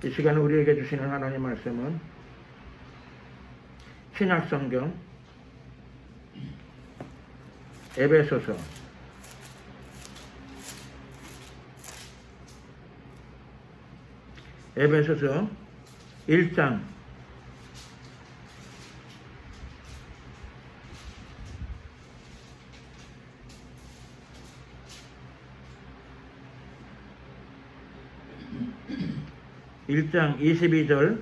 이 시간 우리에게 주시는 하나님 말씀은 신약성경 에베소서 1장 1장 22절,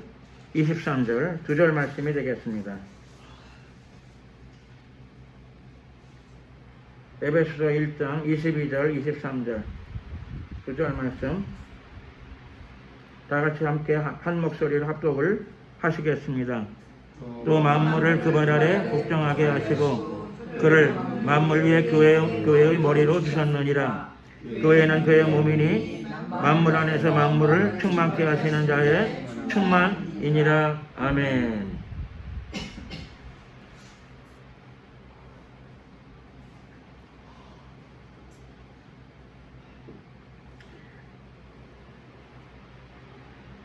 23절 두 절 말씀이 되겠습니다. 에베소서 1장 22절, 23절 두 절 말씀 다 같이 함께 한 목소리로 합독을 하시겠습니다. 또 만물을 그 발 아래 복종하게 하시고 그를 만물 위에 교회의 머리로 두셨느니라. 교회는 그의 몸이니 만물 안에서 만물을 충만케 하시는 자의 충만이니라. 아멘.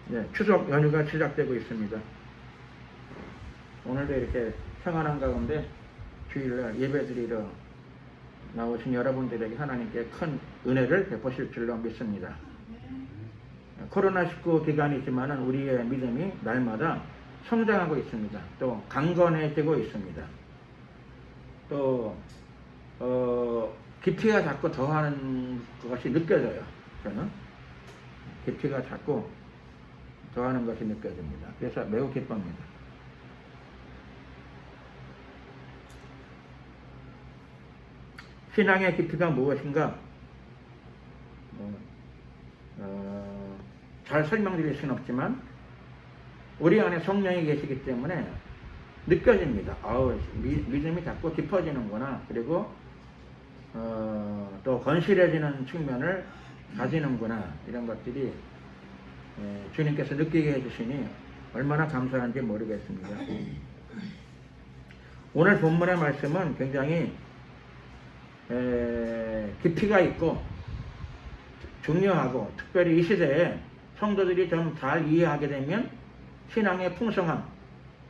네, 추석 연휴가 시작되고 있습니다. 오늘도 이렇게 평안한 가운데 주일날 예배드리러 나오신 여러분들에게 하나님께 큰 은혜를 베푸실 줄로 믿습니다. 코로나19 기간이지만 우리의 믿음이 날마다 성장하고 있습니다. 또 강건해지고 있습니다. 또 깊이가 자꾸 더하는 것이 느껴져요. 저는 깊이가 자꾸 더하는 것이 느껴집니다. 그래서 매우 기쁩니다. 신앙의 깊이가 무엇인가? 잘 설명드릴 수는 없지만 우리 안에 성령이 계시기 때문에 느껴집니다. 믿음이 자꾸 깊어지는구나. 그리고 또 건실해지는 측면을 가지는구나. 이런 것들이 주님께서 느끼게 해주시니 얼마나 감사한지 모르겠습니다. 오늘 본문의 말씀은 굉장히 깊이가 있고 중요하고 특별히 이 시대에 성도들이 좀 잘 이해하게 되면 신앙의 풍성함,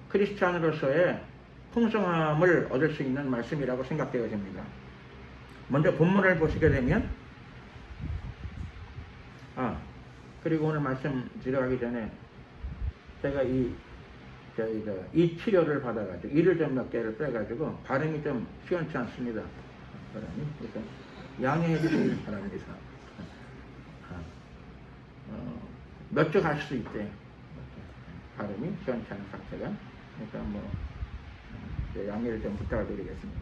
크리스찬으로서의 풍성함을 얻을 수 있는 말씀이라고 생각되어집니다. 먼저 본문을 보시게 되면 그리고 오늘 말씀 들어가기 전에 제가 이 치료를 받아가지고 이를 좀 몇 개를 빼가지고 발음이 좀 시원치 않습니다. 그래서 양해해 주시길 바랍니다. 몇 주 갈 수 있대. 발음이 시원치 않은 상태가. 그러니까 양해를 좀 부탁드리겠습니다.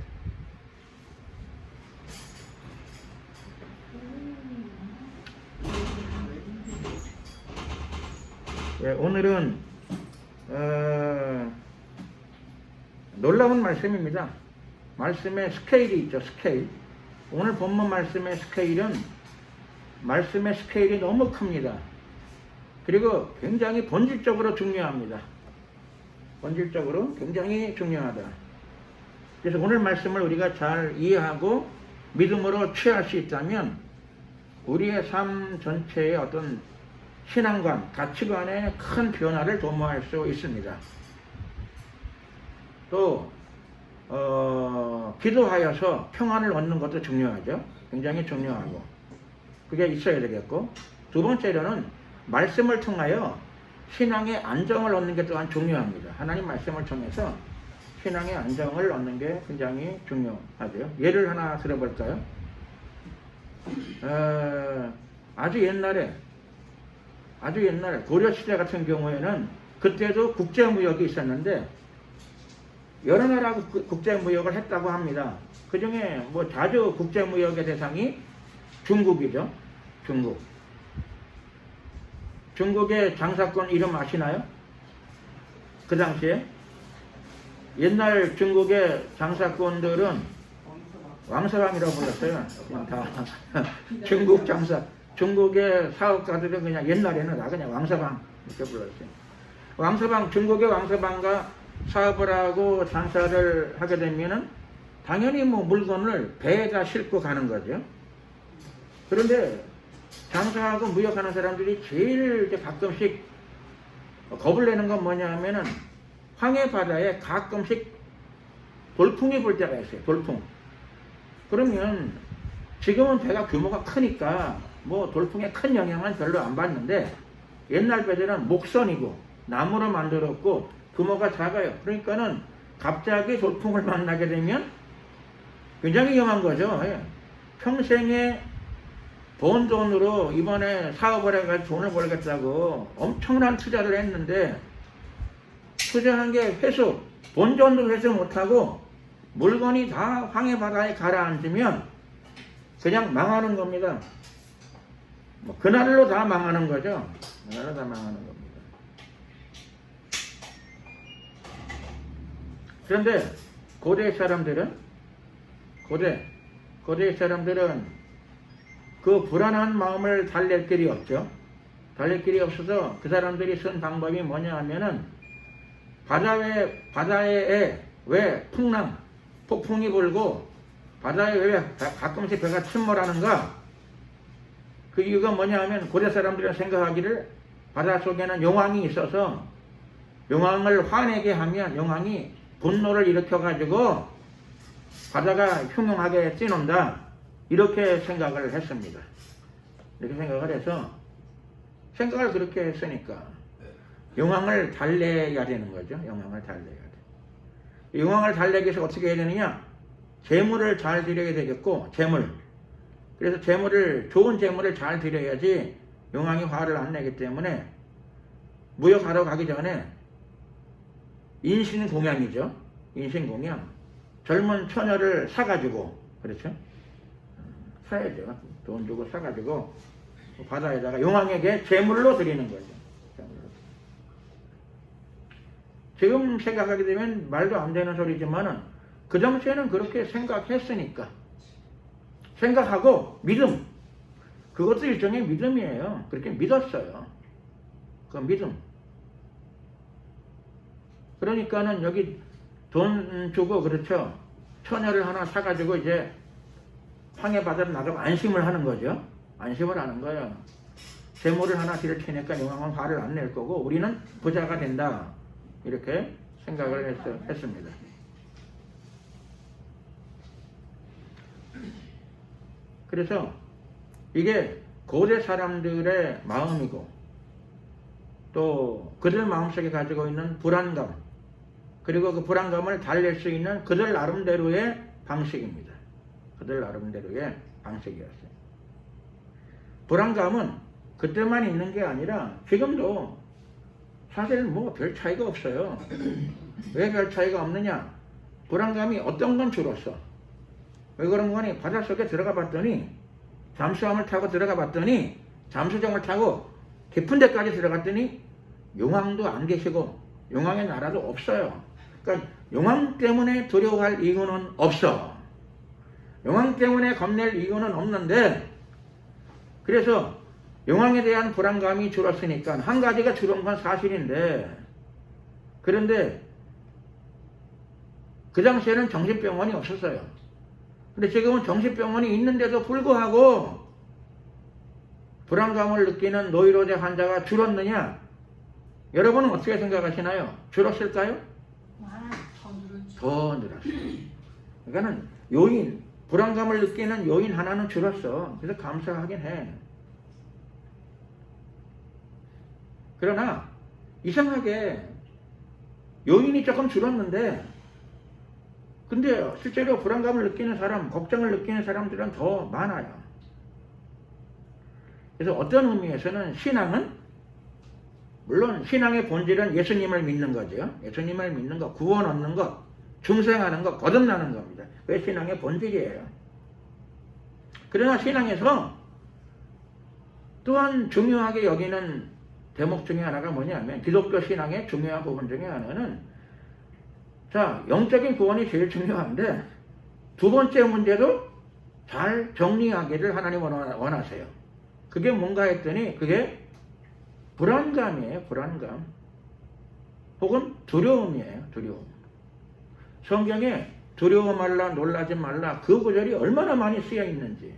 오늘은 놀라운 말씀입니다. 말씀의 스케일이 있죠. 스케일. 오늘 본문 말씀의 스케일은 말씀의 스케일이 너무 큽니다. 그리고 굉장히 본질적으로 중요합니다. 본질적으로 굉장히 중요하다. 그래서 오늘 말씀을 우리가 잘 이해하고 믿음으로 취할 수 있다면 우리의 삶 전체의 어떤 신앙관, 가치관의 큰 변화를 도모할 수 있습니다. 또 기도하여서 평안을 얻는 것도 중요하죠. 굉장히 중요하고 그게 있어야 되겠고, 두 번째로는 말씀을 통하여 신앙의 안정을 얻는 게 또한 중요합니다. 하나님 말씀을 통해서 신앙의 안정을 얻는 게 굉장히 중요하죠. 예를 하나 들어볼까요? 아주 옛날에 고려시대 같은 경우에는 그때도 국제무역이 있었는데 여러 나라하고 국제무역을 했다고 합니다. 그 중에 자주 국제무역의 대상이 중국이죠. 중국의 장사꾼 이름 아시나요? 그 당시에 옛날 중국의 장사꾼들은 왕서방이라고 불렀어요. 그냥 다 중국의 사업가들은 그냥 옛날에는 다 그냥 왕서방 이렇게 불렀어요. 중국의 왕서방과 사업을 하고 장사를 하게 되면은 당연히 물건을 배에다 싣고 가는 거죠. 그런데 장사하고 무역하는 사람들이 제일 가끔씩 겁을 내는 건 뭐냐 하면은 황해 바다에 가끔씩 돌풍이 불 때가 있어요. 돌풍. 그러면 지금은 배가 규모가 크니까 뭐 돌풍에 큰 영향은 별로 안 받는데 옛날 배들은 목선이고 나무로 만들었고 규모가 작아요. 그러니까는 갑자기 돌풍을 만나게 되면 굉장히 위험한 거죠. 예. 평생에 번 돈으로 이번에 사업을 해가지고 돈을 벌겠다고 엄청난 투자를 했는데 투자한 게 회수, 본전도 회수 못하고 물건이 다 황해 바다에 가라앉으면 그냥 망하는 겁니다. 뭐 그날로 다 망하는 거죠. 그날로 다 망하는 겁니다. 그런데 고대 사람들은 그 불안한 마음을 달랠 길이 없죠. 달랠 길이 없어서 그 사람들이 쓴 방법이 뭐냐 하면은 바다에 왜 폭풍이 불고 바다에 왜 가끔씩 배가 침몰하는가? 그 이유가 뭐냐 하면 고대 사람들은 생각하기를 바다 속에는 용왕이 있어서 용왕을 화내게 하면 용왕이 분노를 일으켜가지고 바다가 흉흉하게 찌는다. 이렇게 생각을 했습니다. 이렇게 생각을 해서 생각을 그렇게 했으니까 용왕을 달래야 되는 거죠. 용왕을 달래야 돼. 용왕을 달래기 위해서 어떻게 해야 되느냐? 재물을 잘 드려야 되겠고 그래서 좋은 재물을 잘 드려야지 용왕이 화를 안 내기 때문에 무역하러 가기 전에 인신공양이죠. 인신공양. 젊은 처녀를 사가지고 그렇죠? 사야죠. 돈 주고 사가지고 바다에다가 용왕에게 제물로 드리는 거죠. 지금 생각하게 되면 말도 안 되는 소리지만은 그 당시에는 그렇게 생각했으니까 생각하고 믿음 그것도 일종의 믿음이에요. 그렇게 믿었어요. 그 믿음. 그러니까는 여기 돈 주고 그렇죠. 처녀를 하나 사가지고 이제 황해 바다로 나가면 안심을 하는 거죠. 안심을 하는 거예요. 재물을 하나 드릴 테니까 용왕은 화를 안 낼 거고 우리는 부자가 된다. 이렇게 생각을 했습니다. 그래서 이게 고대 사람들의 마음이고 또 그들 마음속에 가지고 있는 불안감 그리고 그 불안감을 달랠 수 있는 그들 나름대로의 방식입니다. 그들 나름대로의 방식이었어요. 불안감은 그때만 있는 게 아니라 지금도 사실 뭐 별 차이가 없어요. 왜 별 차이가 없느냐? 불안감이 어떤 건 줄었어. 왜 그런 거니? 바닷속에 들어가 봤더니 잠수함을 타고 들어가 봤더니 잠수정을 타고 깊은 데까지 들어갔더니 용왕도 안 계시고 용왕의 나라도 없어요. 그러니까 용왕 때문에 두려워할 이유는 없어. 용왕 때문에 겁낼 이유는 없는데 그래서 용왕에 대한 불안감이 줄었으니까 한 가지가 줄은 건 사실인데 그런데 그 당시에는 정신병원이 없었어요. 근데 지금은 정신병원이 있는데도 불구하고 불안감을 느끼는 노이로제 환자가 줄었느냐? 여러분은 어떻게 생각하시나요? 줄었을까요? 더 늘었어요. 그러니까는 불안감을 느끼는 요인 하나는 줄었어. 그래서 감사하긴 해. 그러나 이상하게 요인이 조금 줄었는데 근데 실제로 불안감을 느끼는 사람, 걱정을 느끼는 사람들은 더 많아요. 그래서 어떤 의미에서는 신앙은 물론 신앙의 본질은 예수님을 믿는 거죠. 예수님을 믿는 것, 구원 얻는 것, 중생하는 것, 거듭나는 겁니다. 그게 신앙의 본질이에요. 그러나 신앙에서 또한 중요하게 여기는 대목 중에 하나가 뭐냐면 기독교 신앙의 중요한 부분 중에 하나는 자, 영적인 구원이 제일 중요한데 두 번째 문제도 잘 정리하기를 하나님 원하세요. 그게 뭔가 했더니 그게 불안감이에요. 불안감. 혹은 두려움이에요. 두려움. 성경에 두려워 말라 놀라지 말라 그 구절이 얼마나 많이 쓰여 있는지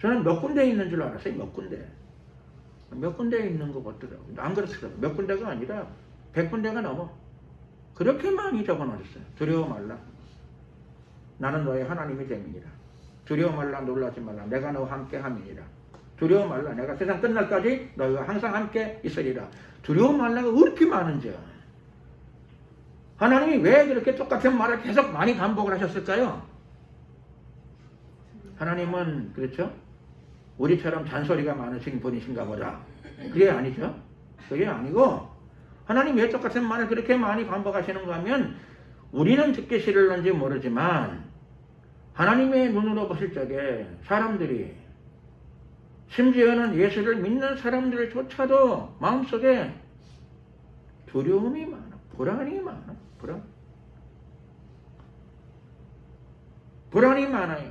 저는 몇 군데 있는 줄 알았어요. 몇 군데. 몇 군데 있는 것 같더라고요. 안 그렇더라고요. 몇 군데가 아니라 100군데가 넘어. 그렇게 많이 적어놓으셨어요. 두려워 말라. 나는 너의 하나님이 됨이니라. 두려워 말라. 놀라지 말라. 내가 너와 함께 함이니라. 두려워 말라. 내가 세상 끝날까지 너희와 항상 함께 있으리라. 두려워 말라가 왜 이렇게 많은지. 하나님이 왜 그렇게 똑같은 말을 계속 많이 반복을 하셨을까요? 하나님은 그렇죠? 우리처럼 잔소리가 많으신 분이신가 보다. 그게 아니죠. 그게 아니고 하나님 왜 똑같은 말을 그렇게 많이 반복하시는가 하면 우리는 듣기 싫을런지 모르지만 하나님의 눈으로 보실 적에 사람들이 심지어는 예수를 믿는 사람들조차도 마음속에 두려움이 많아. 불안이 많아. 불안이 많아요.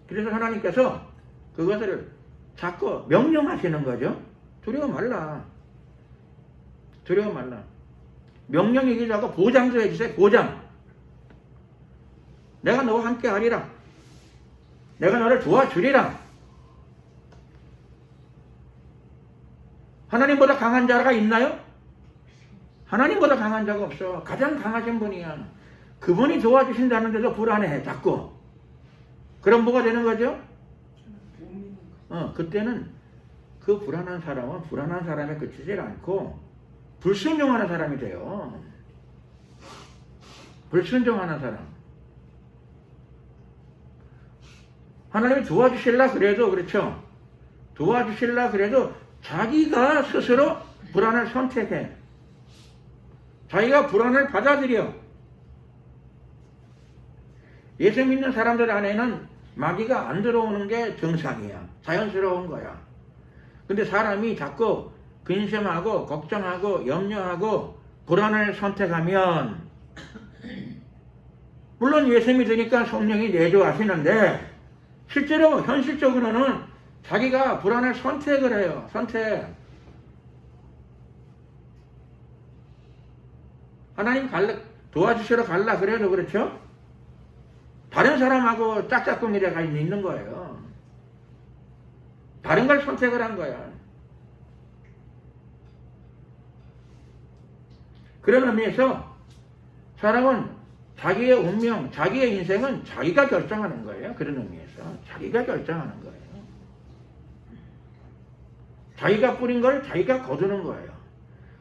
그래서 하나님께서 그것을 자꾸 명령하시는 거죠. 두려워 말라. 두려워 말라. 명령이기도 하고 보장도 해주세요. 보장. 내가 너와 함께 하리라. 내가 너를 도와주리라. 하나님보다 강한 자가 있나요? 하나님보다 강한 자가 없어. 가장 강하신 분이야. 그분이 도와주신다는데도 불안해. 자꾸. 그럼 뭐가 되는 거죠? 그때는 그 불안한 사람은 불안한 사람에 그치질 않고 불순종하는 사람이 돼요. 불순종하는 사람. 하나님이 도와주실라 그래도 그렇죠. 도와주실라 그래도 자기가 스스로 불안을 선택해. 자기가 불안을 받아들여. 예수 믿는 사람들 안에는 마귀가 안 들어오는 게 정상이야. 자연스러운 거야. 근데 사람이 자꾸 근심하고 걱정하고 염려하고 불안을 선택하면 물론 예수 믿으니까 성령이 내조하시는데 실제로 현실적으로는 자기가 불안을 선택을 해요. 선택. 하나님 도와주시러 갈라 그래도 그렇죠? 다른 사람하고 짝짝꿍이래가 있는 거예요. 다른 걸 선택을 한 거야. 그런 의미에서 사람은 자기의 운명, 자기의 인생은 자기가 결정하는 거예요. 그런 의미에서 자기가 결정하는 거예요. 자기가 뿌린 걸 자기가 거두는 거예요.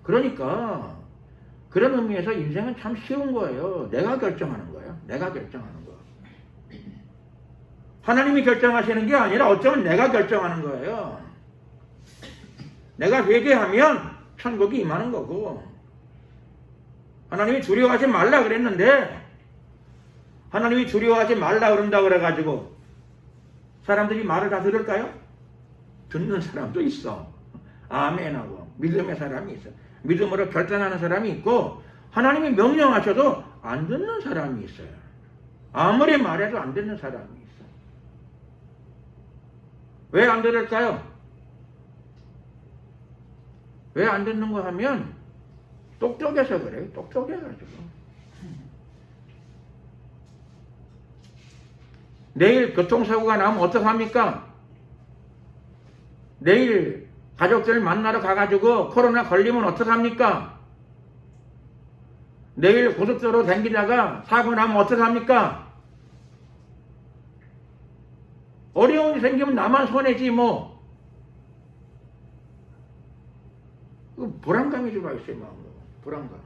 그러니까 그런 의미에서 인생은 참 쉬운 거예요. 내가 결정하는 거예요. 내가 결정하는 거. 하나님이 결정하시는 게 아니라 어쩌면 내가 결정하는 거예요. 내가 회개하면 천국이 임하는 거고 하나님이 두려워하지 말라 그랬는데 하나님이 두려워하지 말라 그런다 그래가지고 사람들이 말을 다 들을까요? 듣는 사람도 있어. 아멘하고 믿음의 사람이 있어. 믿음으로 결단하는 사람이 있고 하나님이 명령하셔도 안 듣는 사람이 있어요. 아무리 말해도 안 듣는 사람이 있어요. 왜 안 들을까요? 왜 안 듣는 거 하면 똑똑해서 그래요. 똑똑해가지고. 내일 교통사고가 나면 어떡합니까? 내일 가족들 만나러 가가지고 코로나 걸리면 어떡합니까? 내일 고속도로 다니다가 사고 나면 어떡합니까? 어려움이 생기면 나만 손해지 뭐. 불안감이 들어와 있어요. 마음으로. 불안감.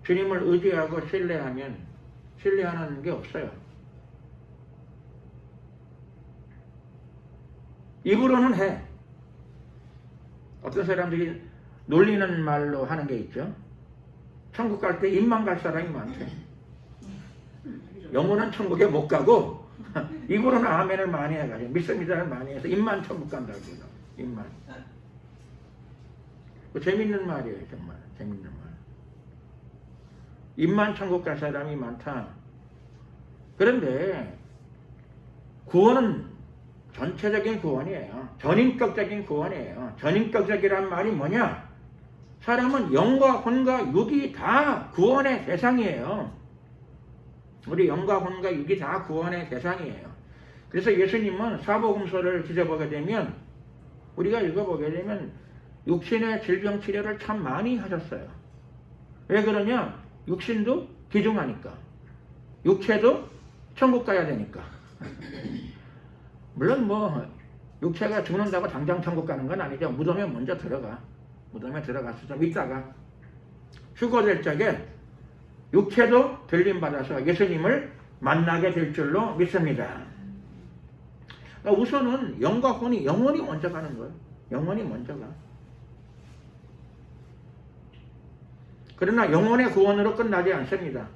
주님을 의지하고 신뢰하면 신뢰하는 게 없어요. 입으로는 해. 어떤 사람들이 놀리는 말로 하는 게 있죠. 천국 갈 때 입만 갈 사람이 많대. 영혼은 천국에 못 가고 입으로는 아멘을 많이 해가지고 믿습니다를 많이 해서 입만 천국 간다고. 입만. 재밌는 말이에요. 정말 재밌는 말. 입만 천국 갈 사람이 많다. 그런데 구원은 전체적인 구원이에요. 전인격적인 구원이에요. 전인격적이란 말이 뭐냐? 사람은 영과 혼과 육이 다 구원의 대상이에요. 우리 영과 혼과 육이 다 구원의 대상이에요. 그래서 예수님은 사복음서를 뒤져보게 되면 우리가 읽어보게 되면 육신의 질병 치료를 참 많이 하셨어요. 왜 그러냐? 육신도 귀중하니까. 육체도 천국 가야 되니까. 물론 뭐 육체가 죽는다고 당장 천국 가는 건 아니죠. 무덤에 먼저 들어가. 무덤에 들어가서 좀 있다가 휴거될 적에 육체도 들림받아서 예수님을 만나게 될 줄로 믿습니다. 그러니까 우선은 영과 혼이 영원히 먼저 가는 거예요. 영원히 먼저 가. 그러나 영혼의 구원으로 끝나지 않습니다.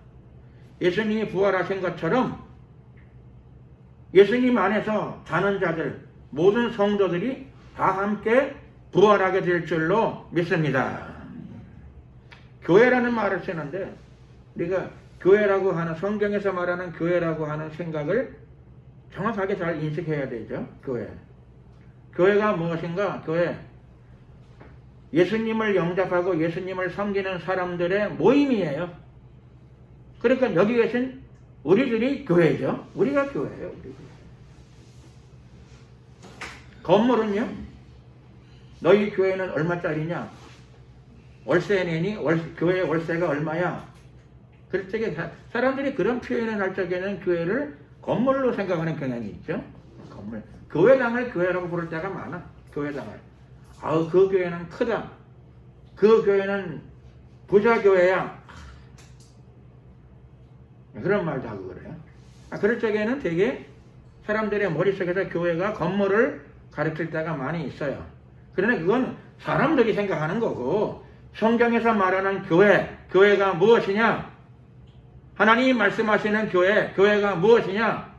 예수님이 부활하신 것처럼 예수님 안에서 사는 자들, 모든 성도들이 다 함께 부활하게 될 줄로 믿습니다. 교회라는 말을 쓰는데 우리가 교회라고 하는, 성경에서 말하는 교회라고 하는 생각을 정확하게 잘 인식해야 되죠. 교회가 무엇인가? 교회, 예수님을 영접하고 예수님을 섬기는 사람들의 모임이에요. 그러니까 여기 계신 우리들이 교회죠. 우리가 교회예요. 우리. 건물은요? 너희 교회는 얼마짜리냐? 월세 내니? 교회 월세가 얼마야? 그럴 적에 사람들이 그런 표현을 할 적에는 교회를 건물로 생각하는 경향이 있죠. 건물. 교회당을 교회라고 부를 때가 많아. 교회당을. 아우, 그 교회는 크다. 그 교회는 부자 교회야. 그런 말도 하고 그래요. 그럴 적에는 되게 사람들의 머릿속에서 교회가 건물을 가르칠 때가 많이 있어요. 그러나 그건 사람들이 생각하는 거고, 성경에서 말하는 교회가 무엇이냐? 하나님이 말씀하시는 교회가 무엇이냐?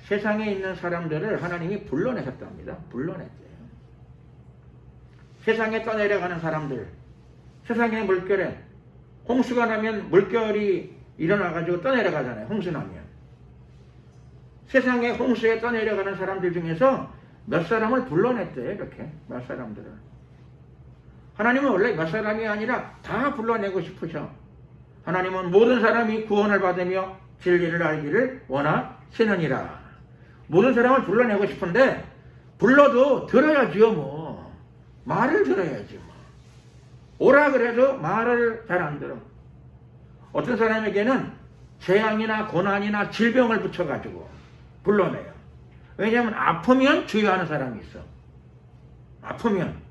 세상에 있는 사람들을 하나님이 불러내셨답니다. 불러냈대요. 세상에 떠내려가는 사람들, 세상의 물결에 홍수가 나면 물결이 일어나가지고 떠내려가잖아요. 홍수 나면. 세상에 홍수에 떠내려가는 사람들 중에서 몇 사람을 불러냈대요. 이렇게 몇 사람들을. 하나님은 원래 몇 사람이 아니라 다 불러내고 싶으셔. 하나님은 모든 사람이 구원을 받으며 진리를 알기를 원하시느니라. 모든 사람을 불러내고 싶은데 불러도 들어야지요. 뭐 말을 들어야지. 뭐 오라 그래도 말을 잘 안 들어. 어떤 사람에게는 재앙이나 고난이나 질병을 붙여가지고 불러내요. 왜냐하면 아프면 주의하는 사람이 있어. 아프면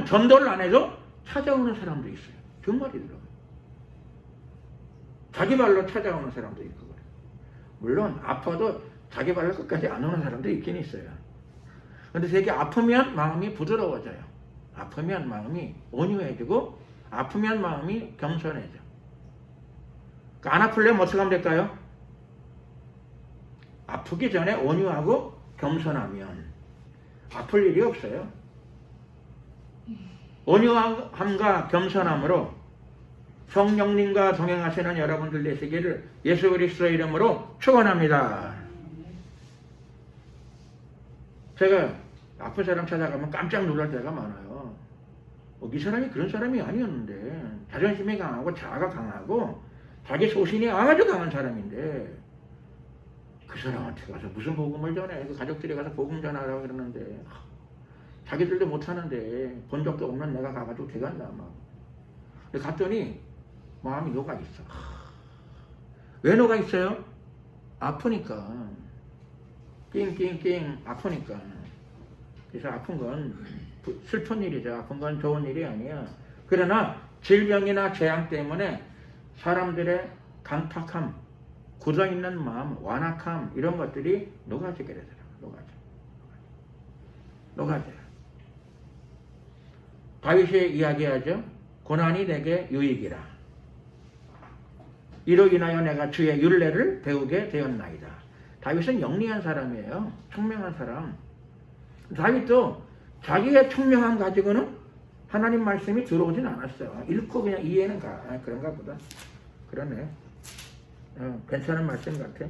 전도를 안 해도 찾아오는 사람도 있어요. 정말이더라고요. 자기 발로 찾아오는 사람도 있고 그래요. 물론 아파도 자기 발로 끝까지 안 오는 사람도 있긴 있어요. 근데 되게 아프면 마음이 부드러워져요. 아프면 마음이 온유해지고 아프면 마음이 겸손해져. 그러니까 안 아플려면 어떻게 하면 될까요? 아프기 전에 온유하고 겸손하면 아플 일이 없어요. 온유함과 겸손함으로 성령님과 동행하시는 여러분들 되시기를 예수 그리스도의 이름으로 축원합니다. 제가 아픈 사람 찾아가면 깜짝 놀랄 때가 많아요. 이 사람이 그런 사람이 아니었는데 자존심이 강하고 자아가 강하고 자기 소신이 아주 강한 사람인데 그 사람한테 가서 무슨 복음을 전해? 그 가족들이 가서 복음 전하라고 그러는데 자기들도 못하는데 본 적도 없는 내가 가가지고 대간다 막. 근데 갔더니 마음이 녹아있어. 왜 녹아있어요? 아프니까. 낑낑낑 아프니까. 그래서 아픈 건 슬픈 일이죠. 아픈 건 좋은 일이 아니야. 그러나 질병이나 재앙 때문에 사람들의 강팍함, 굳어있는 마음, 완악함 이런 것들이 녹아지게 되더라고요. 녹아져요. 다윗이 이야기하죠. 고난이 내게 유익이라. 이로 인하여 내가 주의 율례를 배우게 되었나이다. 다윗은 영리한 사람이에요. 총명한 사람. 다윗도 자기의 총명함 가지고는 하나님 말씀이 들어오진 않았어요. 읽고 그냥 이해는 그런가 보다. 그러네. 괜찮은 말씀 같아.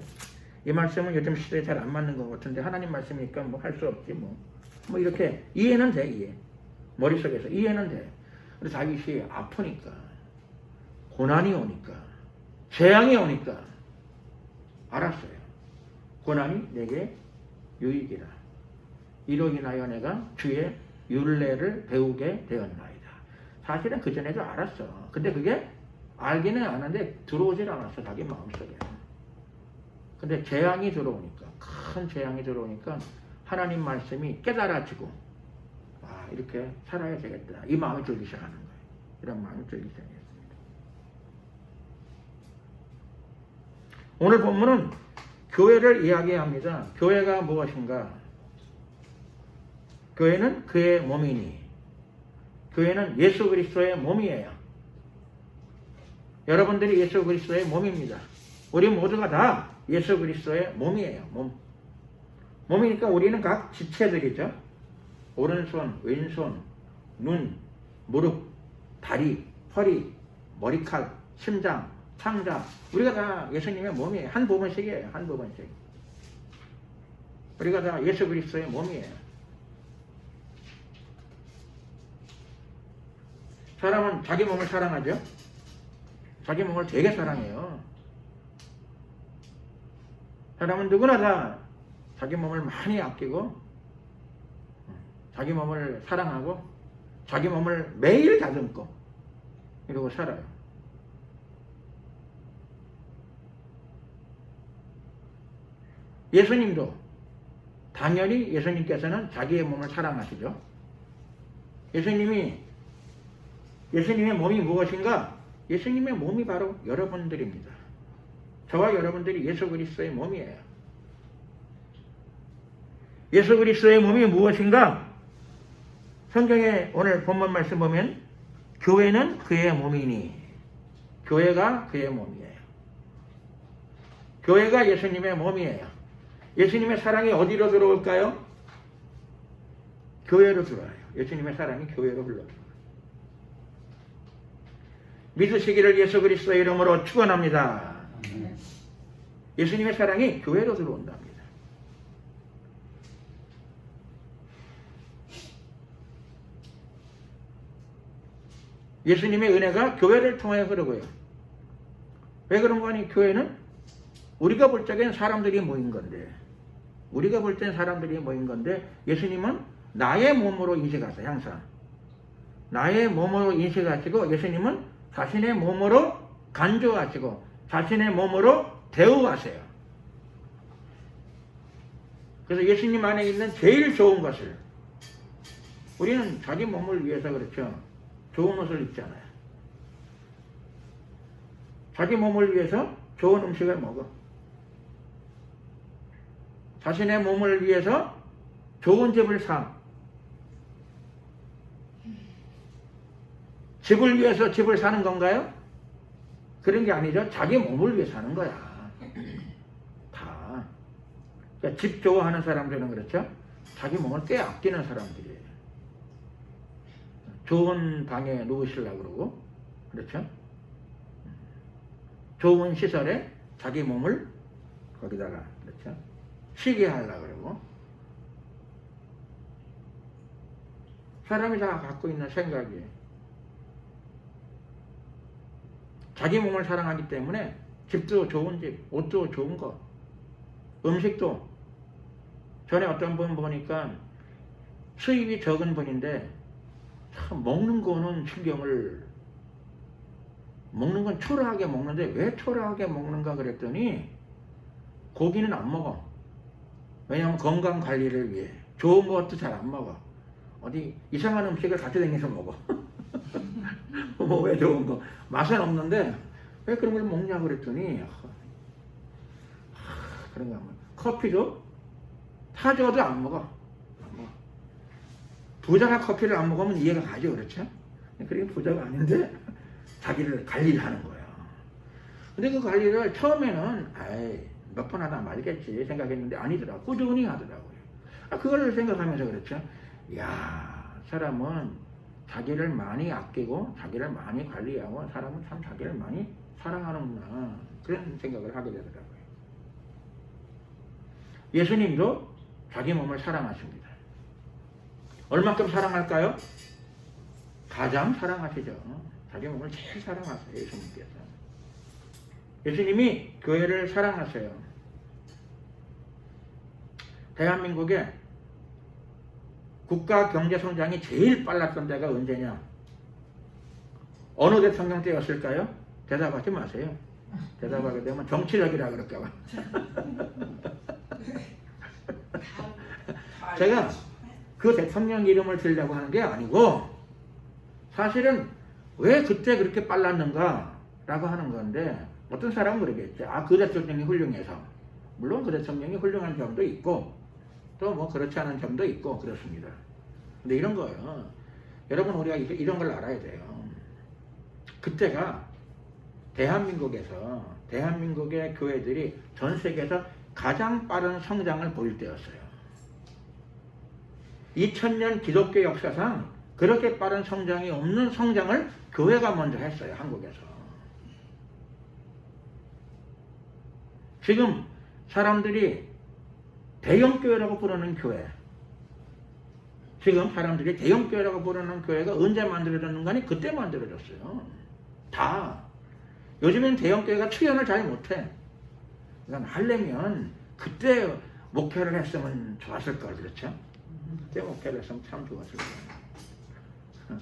이 말씀은 요즘 시대에 잘 안 맞는 것 같은데 하나님 말씀이니까 뭐 할 수 없지 뭐 이렇게 이해는 돼. 이해. 머릿속에서 이해는 돼. 근데 다윗이 아프니까 고난이 오니까 재앙이 오니까 알았어요. 고난이 내게 유익이라. 이로 인하여 내가 주의 율례를 배우게 되었나이다. 사실은 그전에도 알았어. 근데 그게 알기는 아는데 들어오질 않았어. 자기 마음속에. 근데 재앙이 들어오니까, 큰 재앙이 들어오니까 하나님 말씀이 깨달아지고, 아, 이렇게 살아야 되겠다. 이 마음이 들기 시작하는 거예요. 이런 마음이 들기 시작했습니다. 오늘 본문은 교회를 이야기합니다. 교회가 무엇인가? 교회는 그의 몸이니, 교회는 예수 그리스도의 몸이에요. 여러분들이 예수 그리스도의 몸입니다. 우리 모두가 다 예수 그리스도의 몸이에요. 몸이니까 우리는 각 지체들이죠. 오른손, 왼손, 눈, 무릎, 다리, 허리, 머리칼, 심장, 창자, 우리가 다 예수님의 몸이에요. 한 부분씩이에요. 한 부분씩. 우리가 다 예수 그리스도의 몸이에요. 사람은 자기 몸을 사랑하죠. 자기 몸을 되게 사랑해요. 사람은 누구나 다 자기 몸을 많이 아끼고 자기 몸을 사랑하고 자기 몸을 매일 다듬고 이러고 살아요. 예수님도 당연히 예수님께서는 자기의 몸을 사랑하시죠. 예수님의 몸이 무엇인가? 예수님의 몸이 바로 여러분들입니다. 저와 여러분들이 예수 그리스도의 몸이에요. 예수 그리스도의 몸이 무엇인가? 성경에 오늘 본문 말씀 보면 교회는 그의 몸이니, 교회가 그의 몸이에요. 교회가 예수님의 몸이에요. 예수님의 사랑이 어디로 들어올까요? 교회로 들어와요. 예수님의 사랑이 교회로 흘러들어요. 믿으시기를 예수 그리스도의 이름으로 축원합니다. 예수님의 사랑이 교회로 들어온답니다. 예수님의 은혜가 교회를 통하여 흐르고요. 왜 그런 거니? 교회는 우리가 볼 적엔 사람들이 모인 건데, 예수님은 나의 몸으로 인식하세요. 항상 나의 몸으로 인식하시고, 예수님은 자신의 몸으로 간주하시고 자신의 몸으로 대우하세요. 그래서 예수님 안에 있는 제일 좋은 것을, 우리는 자기 몸을 위해서 그렇죠, 좋은 옷을 입잖아요. 자기 몸을 위해서 좋은 음식을 먹어. 자신의 몸을 위해서 좋은 집을 사. 집을 위해서 집을 사는 건가요? 그런 게 아니죠. 자기 몸을 위해 사는 거야. 다. 그러니까 집 좋아하는 사람들은 그렇죠. 자기 몸을 꽤 아끼는 사람들이에요. 좋은 방에 누우시려고 그러고, 그렇죠. 좋은 시설에 자기 몸을 거기다가, 그렇죠, 쉬게 하려고 그러고. 사람이 다 갖고 있는 생각이에요. 자기 몸을 사랑하기 때문에 집도 좋은 집, 옷도 좋은 거, 음식도. 전에 어떤 분 보니까 수입이 적은 분인데 참 먹는 거는 먹는 건 초라하게 먹는데 왜 초라하게 먹는가 그랬더니 고기는 안 먹어. 왜냐하면 건강 관리를 위해. 좋은 것도 잘 안 먹어. 어디 이상한 음식을 같이 다니면서 먹어. 뭐 왜 좋은 거 맛은 없는데 왜 그런 걸 먹냐 그랬더니 그런 거 하면 커피도 타줘도 안 먹어. 부자가 커피를 안 먹으면 이해가 가죠, 그렇죠? 그게 부자가 아닌데 자기를 관리를 하는 거예요. 근데 그 관리를 처음에는 몇 번 하다 말겠지 생각했는데 아니더라. 꾸준히 하더라고요. 그걸 생각하면서 그렇죠. 야, 사람은 자기를 많이 아끼고 자기를 많이 관리하고 사람은 참 자기를 많이 사랑하는구나, 그런 생각을 하게 되더라고요. 예수님도 자기 몸을 사랑하십니다. 얼마큼 사랑할까요? 가장 사랑하시죠. 자기 몸을 제일 사랑하세요. 예수님께서. 예수님이 교회를 사랑하세요. 대한민국에 국가 경제 성장이 제일 빨랐던 때가 언제냐? 어느 대통령 때였을까요? 대답하지 마세요. 대답하게 되면 정치력이라 그럴까봐. 제가 그 대통령 이름을 들려고 하는 게 아니고 사실은 왜 그때 그렇게 빨랐는가 라고 하는 건데 어떤 사람은 그러겠죠. 아, 그 대통령이 훌륭해서. 물론 그 대통령이 훌륭한 점도 있고 또 뭐 그렇지 않은 점도 있고 그렇습니다. 근데 이런 거예요. 여러분 우리가 이런 걸 알아야 돼요. 그때가 대한민국의 교회들이 전 세계에서 가장 빠른 성장을 보일 때였어요. 2000년 기독교 역사상 그렇게 빠른 성장이 없는 성장을 교회가 먼저 했어요. 한국에서. 지금 사람들이 대형교회라고 부르는 교회, 지금 사람들이 대형교회라고 부르는 교회가 언제 만들어졌는가? 그때 만들어졌어요. 다. 요즘엔 대형교회가 출연을 잘 못해. 그러니까 하려면 그때 목회를 했으면 좋았을 걸, 그렇죠? 그때 목회를 했으면 참 좋았을 거예요.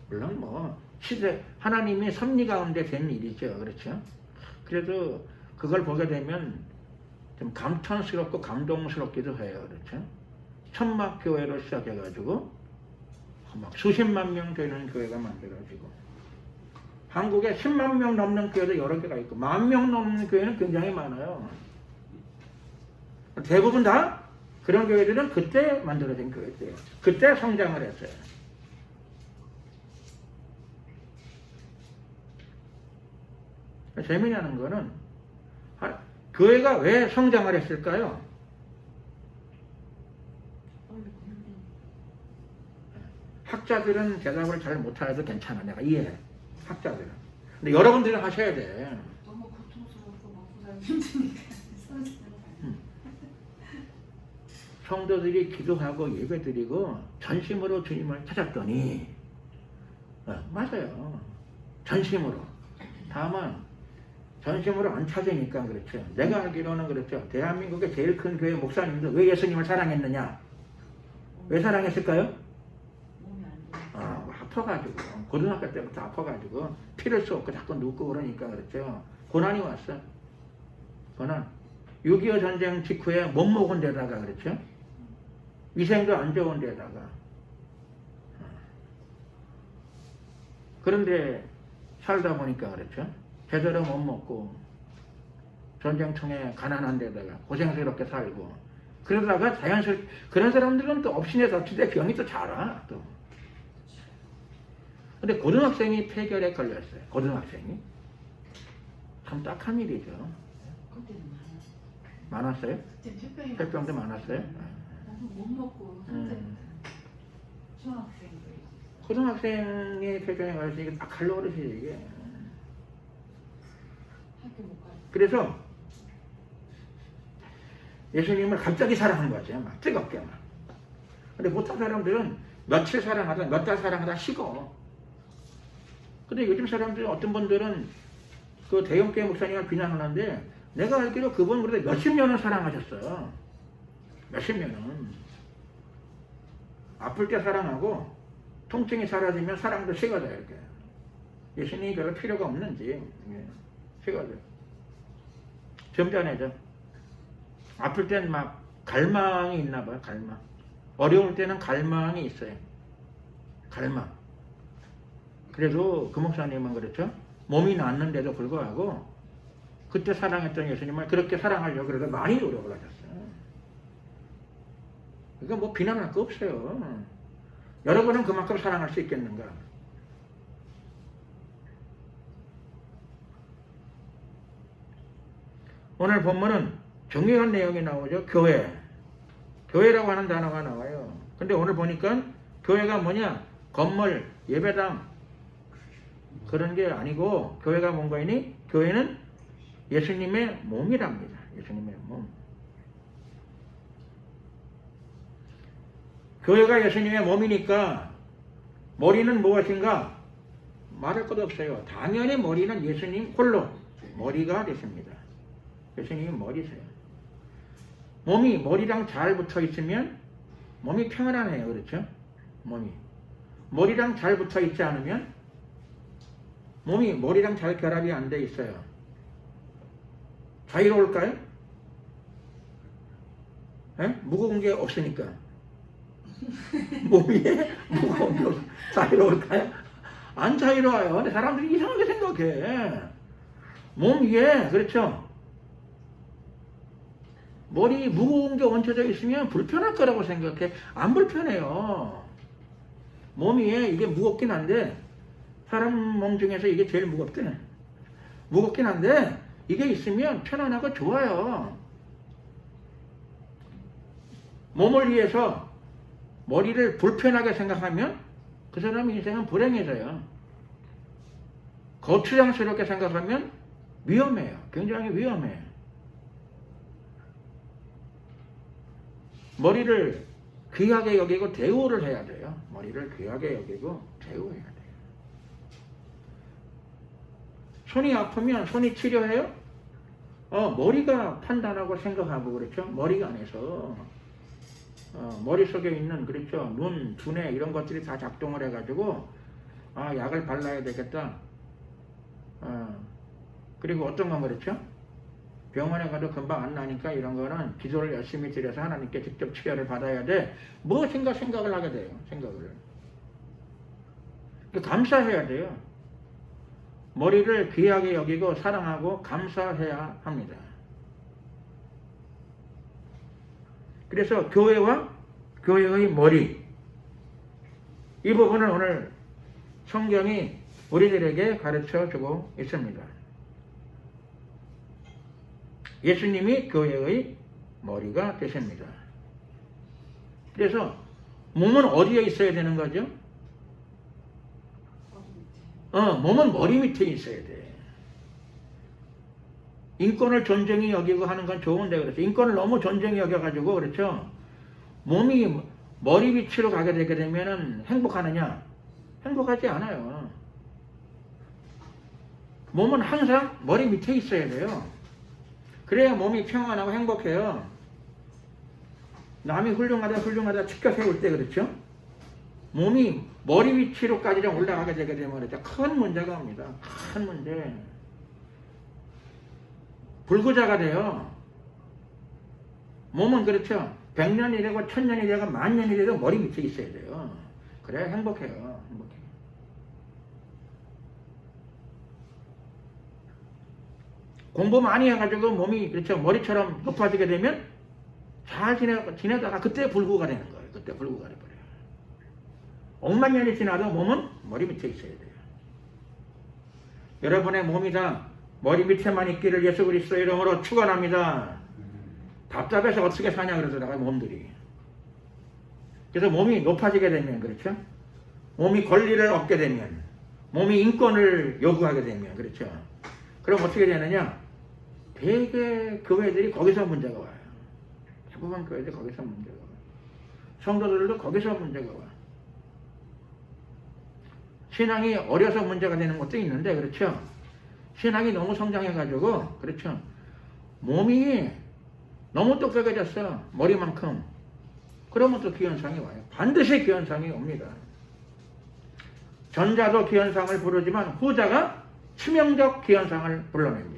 물론 뭐 시대 하나님이 섭리 가운데 된 일이죠, 그렇죠? 그래도 그걸 보게 되면 좀 감탄스럽고 감동스럽기도 해요, 그렇죠? 천막교회로 시작해가지고 막 수십만 명 되는 교회가 만들어지고 한국에 10만 명 넘는 교회도 여러 개가 있고 10,000명 넘는 교회는 굉장히 많아요. 대부분 다 그런 교회들은 그때 만들어진 교회들이에요. 그때 성장을 했어요. 재미나는 거는 교회가 왜 성장을 했을까요? 학자들은 대답을 잘 못해도 괜찮아. 내가 이해해. 학자들은. 근데 여러분들은 하셔야 돼. 너무 고통스럽고 먹고 살기 힘드니까. 성도들이 기도하고 예배드리고 전심으로 주님을 찾았더니 맞아요. 전심으로. 다만 전심으로 안 찾으니까 그렇죠. 내가 알기로는 그렇죠. 대한민국의 제일 큰 교회 목사님도 왜 예수님을 사랑했느냐? 왜 사랑했을까요? 아파가지고 고등학교 때부터 아파가지고 피를 수 없고 자꾸 눕고 그러니까 그렇죠. 고난이 왔어. 고난. 6.25 전쟁 직후에 못 먹은 데다가 그렇죠. 위생도 안 좋은 데다가 그런데 살다 보니까 그렇죠. 제대로 못 먹고 전쟁통에 가난한 데다가 고생스럽게 살고 그러다가 자연스럽게 그런 사람들은 또 업신에 덮치되 병이 또 자라 또. 근데 고등학생이 폐결에 걸렸어요. 고등학생이. 참 딱한 일이죠. 그때는 많았어요? 그때 폐병도 많았어요? 나도 못 먹고 중학생도 있었어. 고등학생이 폐병에 걸려서 이게 딱 갈로 그러지 이게. 학교 못 가고. 그래서 예수님을 갑자기 사랑한 거죠. 막 뜨겁게 막. 근데 보통 사람들은 며칠 사랑하다 몇 달 사랑하다 식어. 근데 요즘 사람들 어떤 분들은 그 대형교회 목사님을 비난하는데 내가 알기로 그분 그래도 몇십 년을 사랑하셨어요. 몇십 년은. 아플 때 사랑하고 통증이 사라지면 사랑도 식어져요. 이렇게. 예수님이 별로 필요가 없는지 식어져. 점잖해져. 아플 땐 막 갈망이 있나 봐요. 갈망. 어려울 때는 갈망이 있어요. 갈망. 그래도 그 목사님은 그렇죠. 몸이 낫는데도 불구하고 그때 사랑했던 예수님을 그렇게 사랑하려고 그래도 많이 노력을 하셨어요. 그러니까 뭐 비난할 거 없어요. 여러분은 그만큼 사랑할 수 있겠는가? 오늘 본문은 중요한 내용이 나오죠. 교회. 교회라고 하는 단어가 나와요. 근데 오늘 보니까 교회가 뭐냐? 건물, 예배당 그런 게 아니고 교회가 뭔가이니? 교회는 예수님의 몸이랍니다. 예수님의 몸. 교회가 예수님의 몸이니까 머리는 무엇인가? 말할 것도 없어요. 당연히 머리는 예수님 홀로 머리가 되십니다. 예수님이 머리세요. 몸이 머리랑 잘 붙어 있으면 몸이 평안해요. 그렇죠? 몸이. 머리랑 잘 붙어 있지 않으면 몸이 머리랑 잘 결합이 안 돼 있어요. 자유로울까요? 에? 무거운 게 없으니까. 몸 위에 무거운 게 자유로울까요? 안 자유로워요. 근데 사람들이 이상하게 생각해. 몸 위에, 그렇죠? 머리 무거운 게 얹혀져 있으면 불편할 거라고 생각해. 안 불편해요. 몸 위에 이게 무겁긴 한데, 사람 몸 중에서 이게 제일 무겁대. 무겁긴 한데, 이게 있으면 편안하고 좋아요. 몸을 위해서 머리를 불편하게 생각하면 그 사람의 인생은 불행해져요. 거추장스럽게 생각하면 위험해요. 굉장히 위험해요. 머리를 귀하게 여기고 대우를 해야 돼요. 머리를 귀하게 여기고 대우해야 돼요. 손이 아프면 손이 치료해요? 머리가 판단하고 생각하고 그렇죠? 머리가 안에서 머릿속에 있는 그렇죠? 눈, 두뇌 이런 것들이 다 작동을 해가지고 약을 발라야 되겠다. 그리고 어떤 건 그렇죠? 병원에 가도 금방 안 나니까 이런 거는 기도를 열심히 드려서 하나님께 직접 치료를 받아야 돼. 무엇인가 생각을 하게 돼요. 생각을. 감사해야 돼요. 머리를 귀하게 여기고 사랑하고 감사해야 합니다. 그래서 교회와 교회의 머리, 이 부분을 오늘 성경이 우리들에게 가르쳐 주고 있습니다. 예수님이 교회의 머리가 되십니다. 그래서 몸은 어디에 있어야 되는 거죠? 몸은 머리 밑에 있어야 돼. 인권을 존중히 여기고 하는 건 좋은데 그렇죠. 인권을 너무 존중히 여겨가지고 그렇죠. 몸이 머리 위치로 가게 되게 되면은 행복하느냐? 행복하지 않아요. 몸은 항상 머리 밑에 있어야 돼요. 그래야 몸이 평안하고 행복해요. 남이 훌륭하다 치켜 세울 때 그렇죠. 몸이 머리 위치로까지 좀 올라가게 되게 되면 그렇죠. 큰 문제가 옵니다. 큰 문제. 불구자가 돼요. 몸은 그렇죠. 100년이 되고 1000년이 되고 10,000년이 돼도 머리 밑에 있어야 돼요. 그래야 행복해요. 행복해요. 공부 많이 해가지고 몸이 그렇죠. 머리처럼 높아지게 되면 잘 지내다가 그때 불구가 되는 거예요. 그때 불구가 돼버려요. 억만 년이 지나도 몸은 머리 밑에 있어야 돼요. 여러분의 몸이 다 머리 밑에만 있기를 예수 그리스도 이름으로 축원합니다. 답답해서 어떻게 사냐 그러더라고요. 몸들이. 그래서 몸이 높아지게 되면 그렇죠. 몸이 권리를 얻게 되면 몸이 인권을 요구하게 되면 그렇죠. 그럼 어떻게 되느냐. 되게 교회들이 거기서 문제가 와요. 대부분 교회들이 거기서 문제가 와요. 성도들도 거기서 문제가 와요. 신앙이 어려서 문제가 되는 것도 있는데 그렇죠. 신앙이 너무 성장해가지고 그렇죠. 몸이 너무 똑똑해졌어. 머리만큼. 그러면 또 기현상이 와요. 반드시 기현상이 옵니다. 전자도 기현상을 부르지만 후자가 치명적 기현상을 불러냅니다.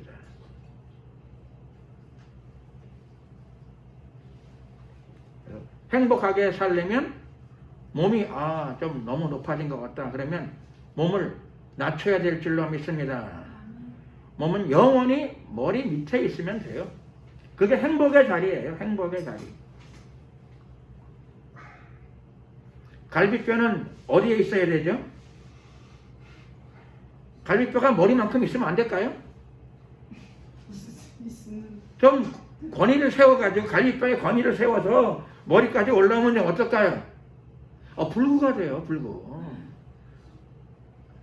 행복하게 살려면 몸이 좀 너무 높아진 것 같다. 그러면 몸을 낮춰야 될 줄로 믿습니다. 몸은 영원히 머리 밑에 있으면 돼요. 그게 행복의 자리예요. 행복의 자리. 갈비뼈는 어디에 있어야 되죠? 갈비뼈가 머리만큼 있으면 안 될까요? 좀 권위를 세워가지고 갈비뼈에 권위를 세워서 머리까지 올라오면 어떨까요? 불구가 돼요. 불구.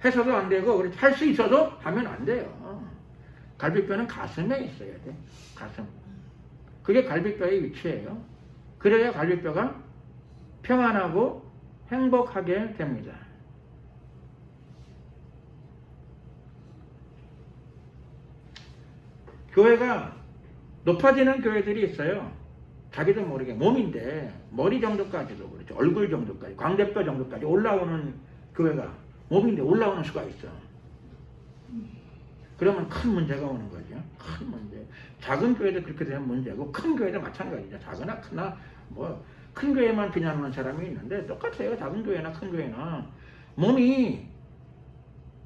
해서도 안 되고 할 수 있어도 하면 안 돼요. 갈비뼈는 가슴에 있어야 돼. 가슴. 그게 갈비뼈의 위치예요. 그래야 갈비뼈가 평안하고 행복하게 됩니다. 교회가 높아지는 교회들이 있어요. 자기도 모르게 몸인데 머리 정도까지도 그렇죠. 얼굴 정도까지, 광대뼈 정도까지 올라오는 교회가 몸인데 올라오는 수가 있어. 그러면 큰 문제가 오는 거죠. 큰 문제. 작은 교회도 그렇게 되면 문제고 큰 교회도 마찬가지죠. 작으나 크나 뭐 큰 교회만 비난하는 사람이 있는데 똑같아요. 작은 교회나 큰 교회나 몸이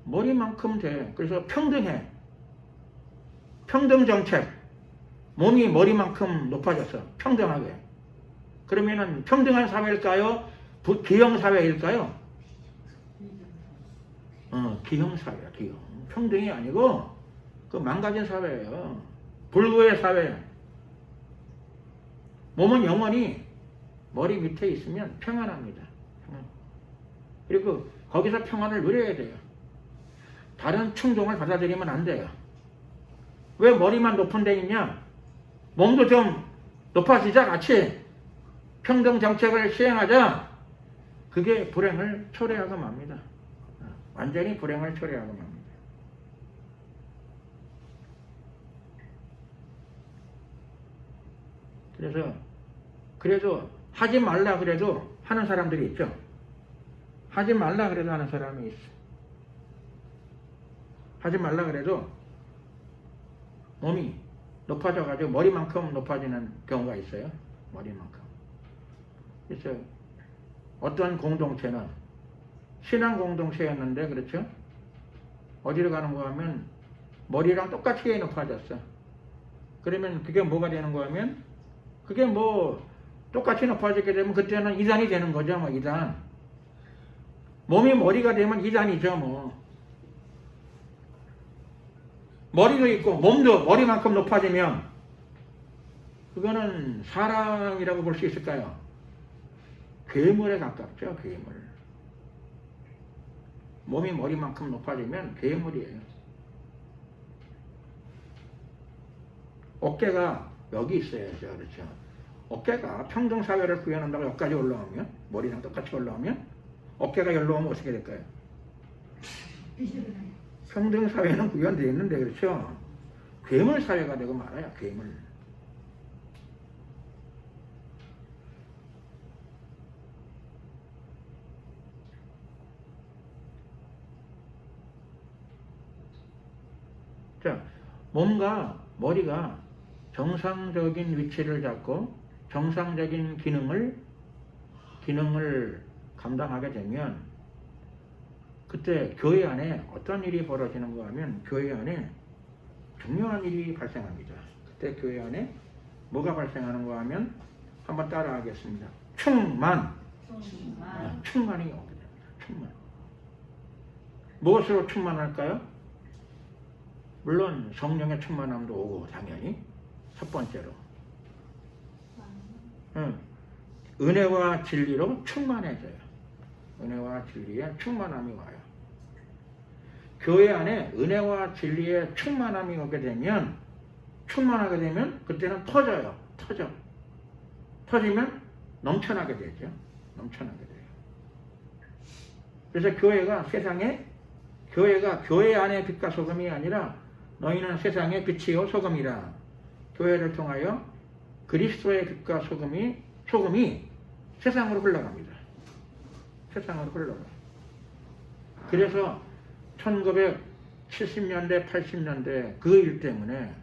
머리만큼 돼. 그래서 평등해. 평등 정책. 몸이 머리만큼 높아졌어. 평등하게. 그러면은 평등한 사회일까요? 기형 사회일까요? 기형 사회야, 기형. 평등이 아니고 그 망가진 사회예요. 불구의 사회. 몸은 영원히 머리 밑에 있으면 평안합니다. 그리고 거기서 평안을 누려야 돼요. 다른 충동을 받아들이면 안 돼요. 왜 머리만 높은 데 있냐? 몸도 좀 높아지자 같이 평등 정책을 시행하자. 그게 불행을 초래하고 맙니다. 완전히 불행을 초래하고 맙니다. 그래서 하지 말라 그래도 하는 사람들이 있죠. 하지 말라 그래도 하는 사람이 있어. 하지 말라 그래도 몸이 높아져가지고 머리만큼 높아지는 경우가 있어요. 머리만큼. 그래서 어떤 공동체는 신앙 공동체였는데 그렇죠? 어디로 가는 거 하면 머리랑 똑같이 높아졌어. 그러면 그게 뭐가 되는 거 하면 그게 뭐 똑같이 높아지게 되면 그때는 이단이 되는 거죠. 뭐 이단. 몸이 머리가 되면 이단이죠. 뭐. 머리도 있고 몸도 머리만큼 높아지면 그거는 사람이라고 볼 수 있을까요? 괴물에 가깝죠. 괴물. 몸이 머리만큼 높아지면 괴물이에요. 어깨가 여기 있어야죠. 그렇죠. 어깨가 평등사회를 구현한다고 여기까지 올라오면 머리랑 똑같이 올라오면 어깨가 여기로 오면 어떻게 될까요? 평등사회는 구현되어 있는데 그렇죠. 괴물사회가 되고 말아요. 괴물. 자, 몸과 머리가 정상적인 위치를 잡고 정상적인 기능을 감당하게 되면 그때 교회 안에 어떤 일이 벌어지는가 하면 교회 안에 중요한 일이 발생합니다. 그때 교회 안에 뭐가 발생하는가 하면 한번 따라하겠습니다. 충만이 오게 됩니다. 충만. 무엇으로 충만할까요? 물론 성령의 충만함도 오고 당연히 첫 번째로 은혜와 진리로 충만해져요. 은혜와 진리에 충만함이 와요. 교회 안에 은혜와 진리에 충만함이 오게 되면 충만하게 되면 그때는 터져요. 터지면 넘쳐나게 되죠. 넘쳐나게 돼요. 그래서 교회가 교회 안의 빛과 소금이 아니라 너희는 세상의 빛이요 소금이라. 교회를 통하여 그리스도의 빛과 소금이 세상으로 흘러갑니다. 세상으로 흘러가요. 그래서 1970년대, 80년대 그 일 때문에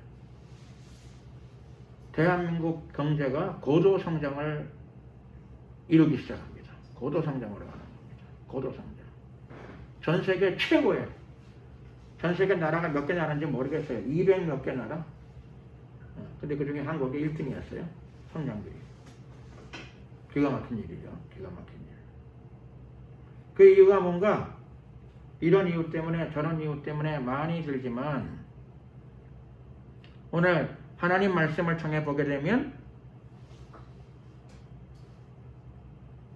대한민국 경제가 고도 성장을 이루기 시작합니다. 고도 성장으로 가는 겁니다. 고도 성장. 전 세계 최고의, 전 세계 나라가 몇 개 나라인지 모르겠어요. 200 몇 개 나라. 근데 그 중에 한국이 1등이었어요. 성장률이. 기가 막힌 일이죠. 기가 막힌 일. 그 이유가 뭔가? 이런 이유 때문에 저런 이유 때문에 많이 들지만 오늘 하나님 말씀을 통해 보게 되면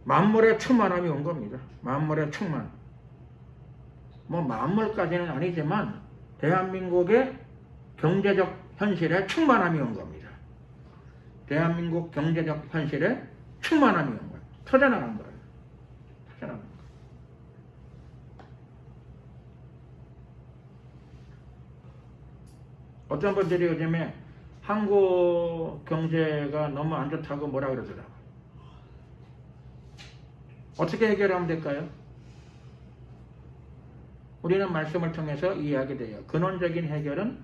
만물의 충만함이 온 겁니다. 만물의 충만. 뭐 만물까지는 아니지만 대한민국의 경제적 현실에 충만함이 온 겁니다. 대한민국 경제적 현실에 충만함이 온 거예요. 터져나간 거예요. 터져나간 거예요. 어떤 분들이 요즘에 한국 경제가 너무 안 좋다고 뭐라 그러더라고. 어떻게 해결하면 될까요? 우리는 말씀을 통해서 이해하게 돼요. 근원적인 해결은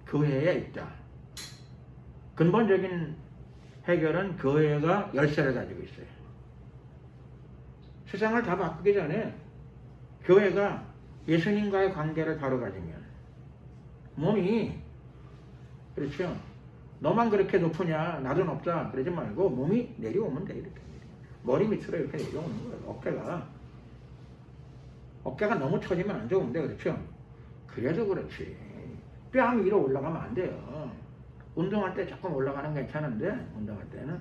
교회에 있다. 근본적인 해결은 교회가 열쇠를 가지고 있어요. 세상을 다 바꾸기 전에 교회가 예수님과의 관계를 바로 가지면 몸이, 그렇죠, 너만 그렇게 높으냐 나도 높다 그러지 말고 몸이 내려오면 돼. 이렇게 머리 밑으로 이렇게 내려오는 거예요. 어깨가 너무 처지면 안 좋은데, 그렇죠? 그래도 그렇지 뺨 위로 올라가면 안 돼요. 운동할 때 조금 올라가는 건 괜찮은데 운동할 때는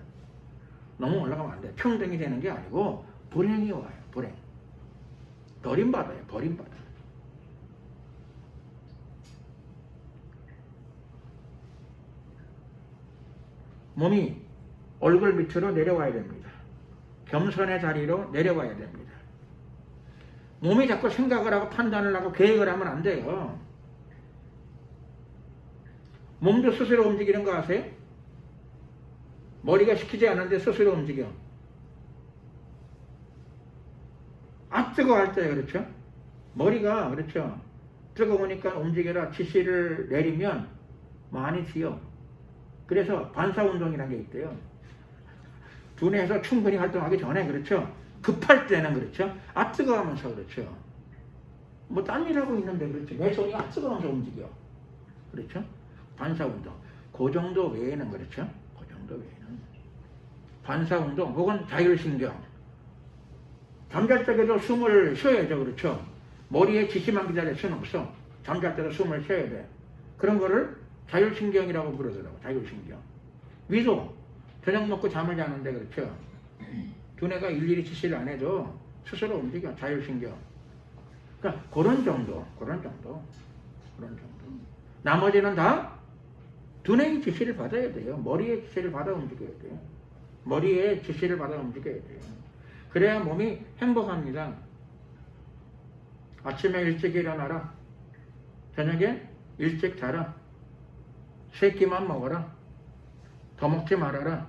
너무 올라가면 안 돼. 평등이 되는 게 아니고 불행이 와요. 불행. 버림받아요. 버림받아. 몸이 얼굴 밑으로 내려와야 됩니다. 겸손의 자리로 내려와야 됩니다. 몸이 자꾸 생각을 하고 판단을 하고 계획을 하면 안 돼요. 몸도 스스로 움직이는 거 아세요? 머리가 시키지 않는데 스스로 움직여. 아 뜨거워할 때, 그렇죠? 머리가, 그렇죠, 뜨거우니까 움직여라 지시를 내리면 많이 튀어. 그래서 반사운동이라는 게 있대요. 두뇌에서 충분히 활동하기 전에, 그렇죠, 급할 때는, 그렇죠, 아 뜨거워하면서, 그렇죠, 뭐 딴 일하고 있는데, 그렇죠, 내 손이 아 뜨거워하면서 움직여. 그렇죠? 반사운동. 그 정도 외에는, 그렇죠, 그 정도 외에는 반사운동 혹은 자율신경. 잠잘 때도 숨을 쉬어야죠. 그렇죠? 머리에 지시만 기다릴 수는 없어. 잠잘 때도 숨을 쉬어야 돼. 그런 거를 자율신경이라고 부르더라고. 자율신경. 위도. 저녁 먹고 잠을 자는데, 그렇죠, 두뇌가 일일이 지시를 안 해도 스스로 움직여. 자율신경. 그러니까 그런 정도. 나머지는 다 두뇌의 지시를 받아야 돼요. 머리의 지시를 받아 움직여야 돼요. 머리의 지시를 받아 움직여야 돼요. 그래야 몸이 행복합니다. 아침에 일찍 일어나라. 저녁에 일찍 자라. 세 끼만 먹어라. 더 먹지 말아라.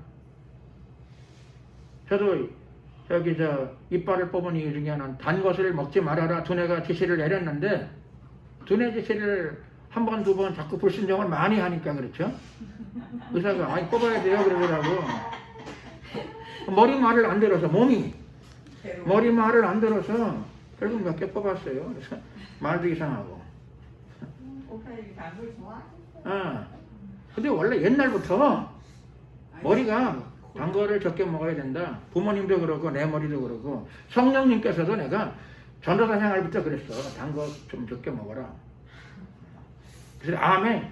저도 이빨을 뽑은 이유 중에 하나는 단 것을 먹지 말아라 두뇌가 지시를 내렸는데, 두뇌 지시를 한 번, 두 번 자꾸 불순종을 많이 하니까, 그렇죠? 의사가 아니 뽑아야 돼요 그러더라고. 머리 말을 안 들어서, 몸이 머리 말을 안 들어서 결국 몇 개 뽑았어요. 그래서 말도 이상하고. 오빠 이렇게 단걸 좋아? 근데 원래 옛날부터 머리가 단 거를 적게 먹어야 된다. 부모님도 그러고 내 머리도 그러고 성령님께서도 내가 전도사 생활부터 그랬어. 단 거 좀 적게 먹어라. 그래서 아멘.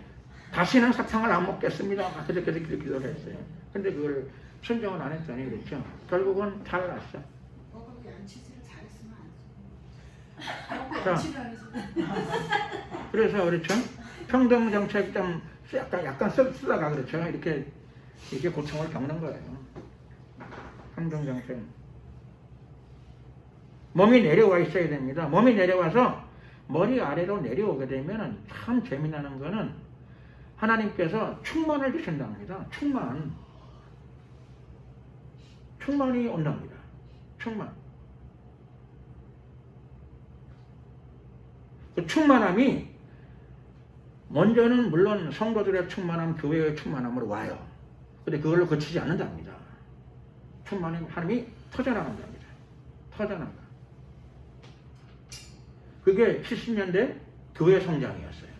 다시는 사탕을 안 먹겠습니다. 그렇게 기도를 했어요. 근데 그걸 순종은 안 했더니, 그렇죠, 결국은 잘 났어. 자, 그래서, 그렇죠, 평등 정책 좀 약간 쓰다가, 그렇죠, 이렇게 고통을 겪는 거예요. 평등 정책. 몸이 내려와 있어야 됩니다. 몸이 내려와서 머리 아래로 내려오게 되면 참 재미나는 거는 하나님께서 충만을 주신답니다. 충만이 온답니다. 충만. 그 충만함이 먼저는 물론 성도들의 충만함, 교회의 충만함으로 와요. 근데 그걸로 그치지 않는답니다. 충만함이 하나님이 터져나간답니다. 터져나가. 그게 70년대 교회 성장이었어요.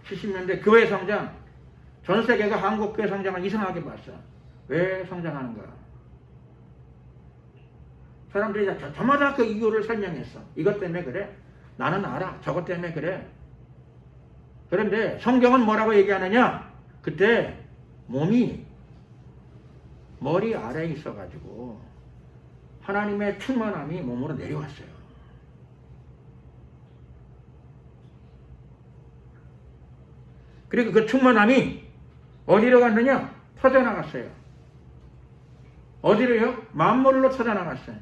70년대 교회 성장. 전 세계가 한국 교회 성장을 이상하게 봤어. 왜 성장하는가? 사람들이 저마다 그 이유를 설명했어. 이것 때문에 그래. 나는 알아. 저것 때문에 그래. 그런데 성경은 뭐라고 얘기하느냐? 그때 몸이 머리 아래에 있어가지고 하나님의 충만함이 몸으로 내려왔어요. 그리고 그 충만함이 어디로 갔느냐? 터져나갔어요. 어디로요? 만물로 터져나갔어요.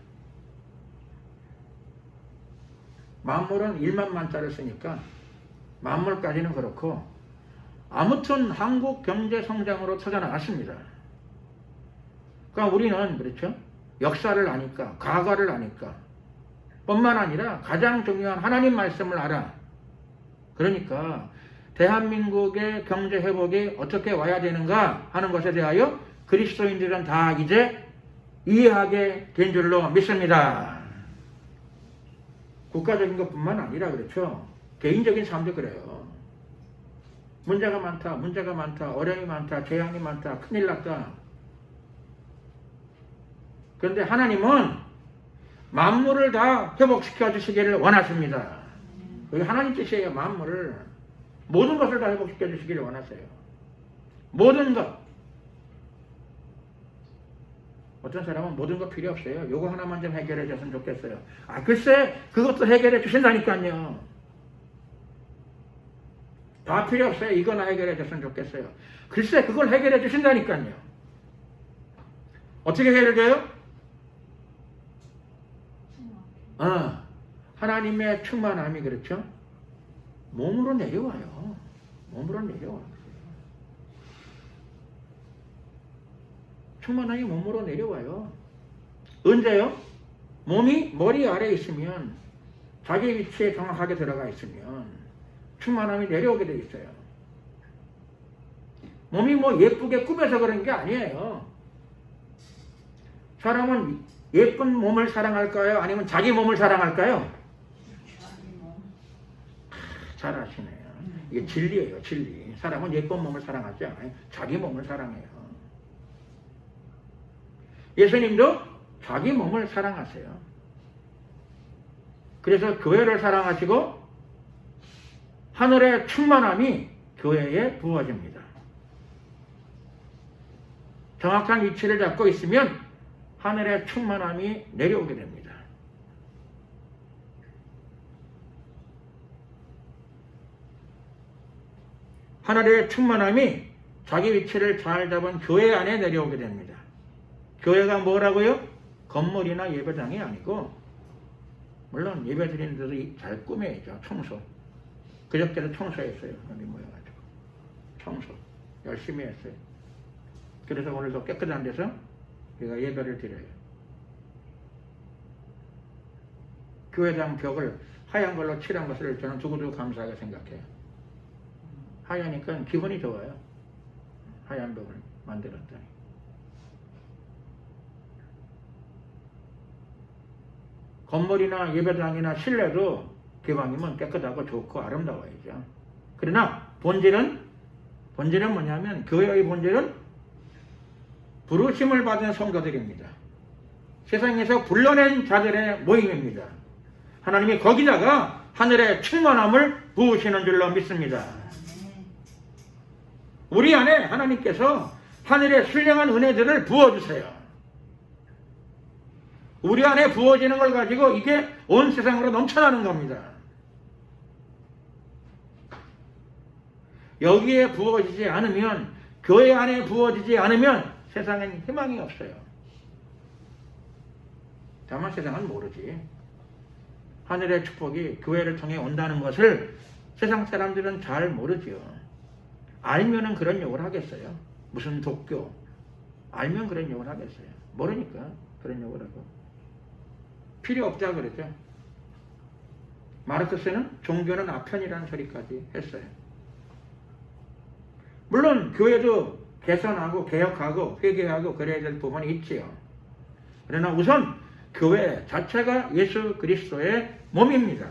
만물은 1만 만자를 쓰니까 만물까지는 그렇고 아무튼 한국 경제 성장으로 터져나갔습니다. 그러니까 우리는 그렇죠. 역사를 아니까, 과거를 아니까, 뿐만 아니라 가장 중요한 하나님 말씀을 알아. 그러니까 대한민국의 경제 회복이 어떻게 와야 되는가 하는 것에 대하여 그리스도인들은 다 이제 이해하게 된 줄로 믿습니다. 국가적인 것뿐만 아니라 그렇죠. 개인적인 삶도 그래요. 문제가 많다, 어려움이 많다, 재앙이 많다, 큰일 났다. 그런데 하나님은 만물을 다 회복시켜 주시기를 원하십니다. 그게 하나님 뜻이에요. 만물을, 모든 것을 다 회복시켜 주시기를 원하세요. 모든 것. 어떤 사람은 모든 거 필요 없어요. 요거 하나만 좀 해결해 줬으면 좋겠어요. 아, 글쎄 그것도 해결해 주신다니까요. 다 필요 없어요. 이거나 해결해 줬으면 좋겠어요. 글쎄 그걸 해결해 주신다니까요. 어떻게 해결돼요? 하나님의 충만함이 그렇죠? 몸으로 내려와요. 몸으로 내려와요. 충만함이 몸으로 내려와요. 언제요? 몸이 머리 아래에 있으면, 자기 위치에 정확하게 들어가 있으면 충만함이 내려오게 돼 있어요. 몸이 뭐 예쁘게 꾸며서 그런 게 아니에요. 사람은 예쁜 몸을 사랑할까요? 아니면 자기 몸을 사랑할까요? 잘 아시네요. 이게 진리예요, 진리. 사람은 예쁜 몸을 사랑하지 않아요. 자기 몸을 사랑해요. 예수님도 자기 몸을 사랑하세요. 그래서 교회를 사랑하시고 하늘의 충만함이 교회에 부어집니다. 정확한 위치를 잡고 있으면 하늘의 충만함이 내려오게 됩니다. 하늘의 충만함이 자기 위치를 잘 잡은 교회 안에 내려오게 됩니다. 교회가 뭐라고요? 건물이나 예배당이 아니고, 물론 예배 드리는 데도 잘 꾸며야죠. 청소. 그저께도 청소했어요. 여기 모여가지고. 청소. 열심히 했어요. 그래서 오늘도 깨끗한 데서 우리가 예배를 드려요. 교회당 벽을 하얀 걸로 칠한 것을 저는 두고두고 감사하게 생각해요. 하얘니까 기분이 좋아요. 하얀 벽을 만들었더니. 건물이나 예배당이나 실내도 기왕이면 깨끗하고 좋고 아름다워야죠. 그러나 본질은 뭐냐면, 교회의 본질은 부르심을 받은 성도들입니다. 세상에서 불러낸 자들의 모임입니다. 하나님이 거기다가 하늘의 충만함을 부으시는 줄로 믿습니다. 우리 안에 하나님께서 하늘의 신령한 은혜들을 부어주세요. 우리 안에 부어지는 걸 가지고 이게 온 세상으로 넘쳐나는 겁니다. 여기에 부어지지 않으면, 교회 안에 부어지지 않으면 세상엔 희망이 없어요. 다만 세상은 모르지. 하늘의 축복이 교회를 통해 온다는 것을 세상 사람들은 잘 모르지요. 알면은 그런 욕을 하겠어요. 무슨 독교. 알면 그런 욕을 하겠어요. 모르니까 그런 욕을 하고. 필요 없다 그러죠. 마르크스는 종교는 아편이라는 소리까지 했어요. 물론 교회도 개선하고 개혁하고 회개하고 그래야 될 부분이 있지요. 그러나 우선 교회 자체가 예수 그리스도의 몸입니다.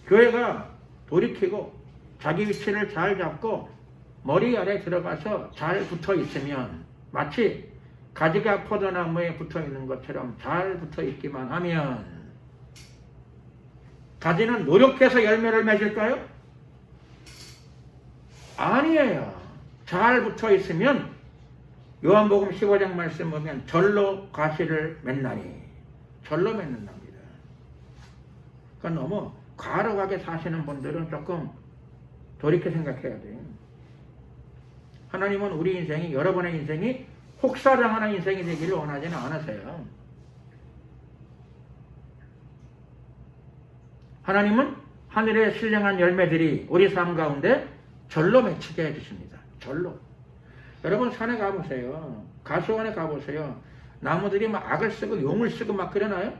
교회가 돌이키고 자기 위치를 잘 잡고 머리 아래 들어가서 잘 붙어 있으면, 마치 가지가 포도나무에 붙어 있는 것처럼 잘 붙어 있기만 하면, 가지는 노력해서 열매를 맺을까요? 아니에요. 잘 붙어 있으면 요한복음 15장 말씀 보면 절로 가시를 맺나니, 절로 맺는답니다. 그러니까 너무 과로하게 사시는 분들은 조금 돌이켜 생각해야 돼요. 하나님은 우리 인생이, 여러분의 인생이 혹사당하는 인생이 되기를 원하지는 않으세요. 하나님은 하늘의 신령한 열매들이 우리 삶 가운데 절로 맺히게 해주십니다. 절로. 여러분 산에 가보세요. 가수원에 가보세요. 나무들이 막 악을 쓰고 용을 쓰고 막 그러나요?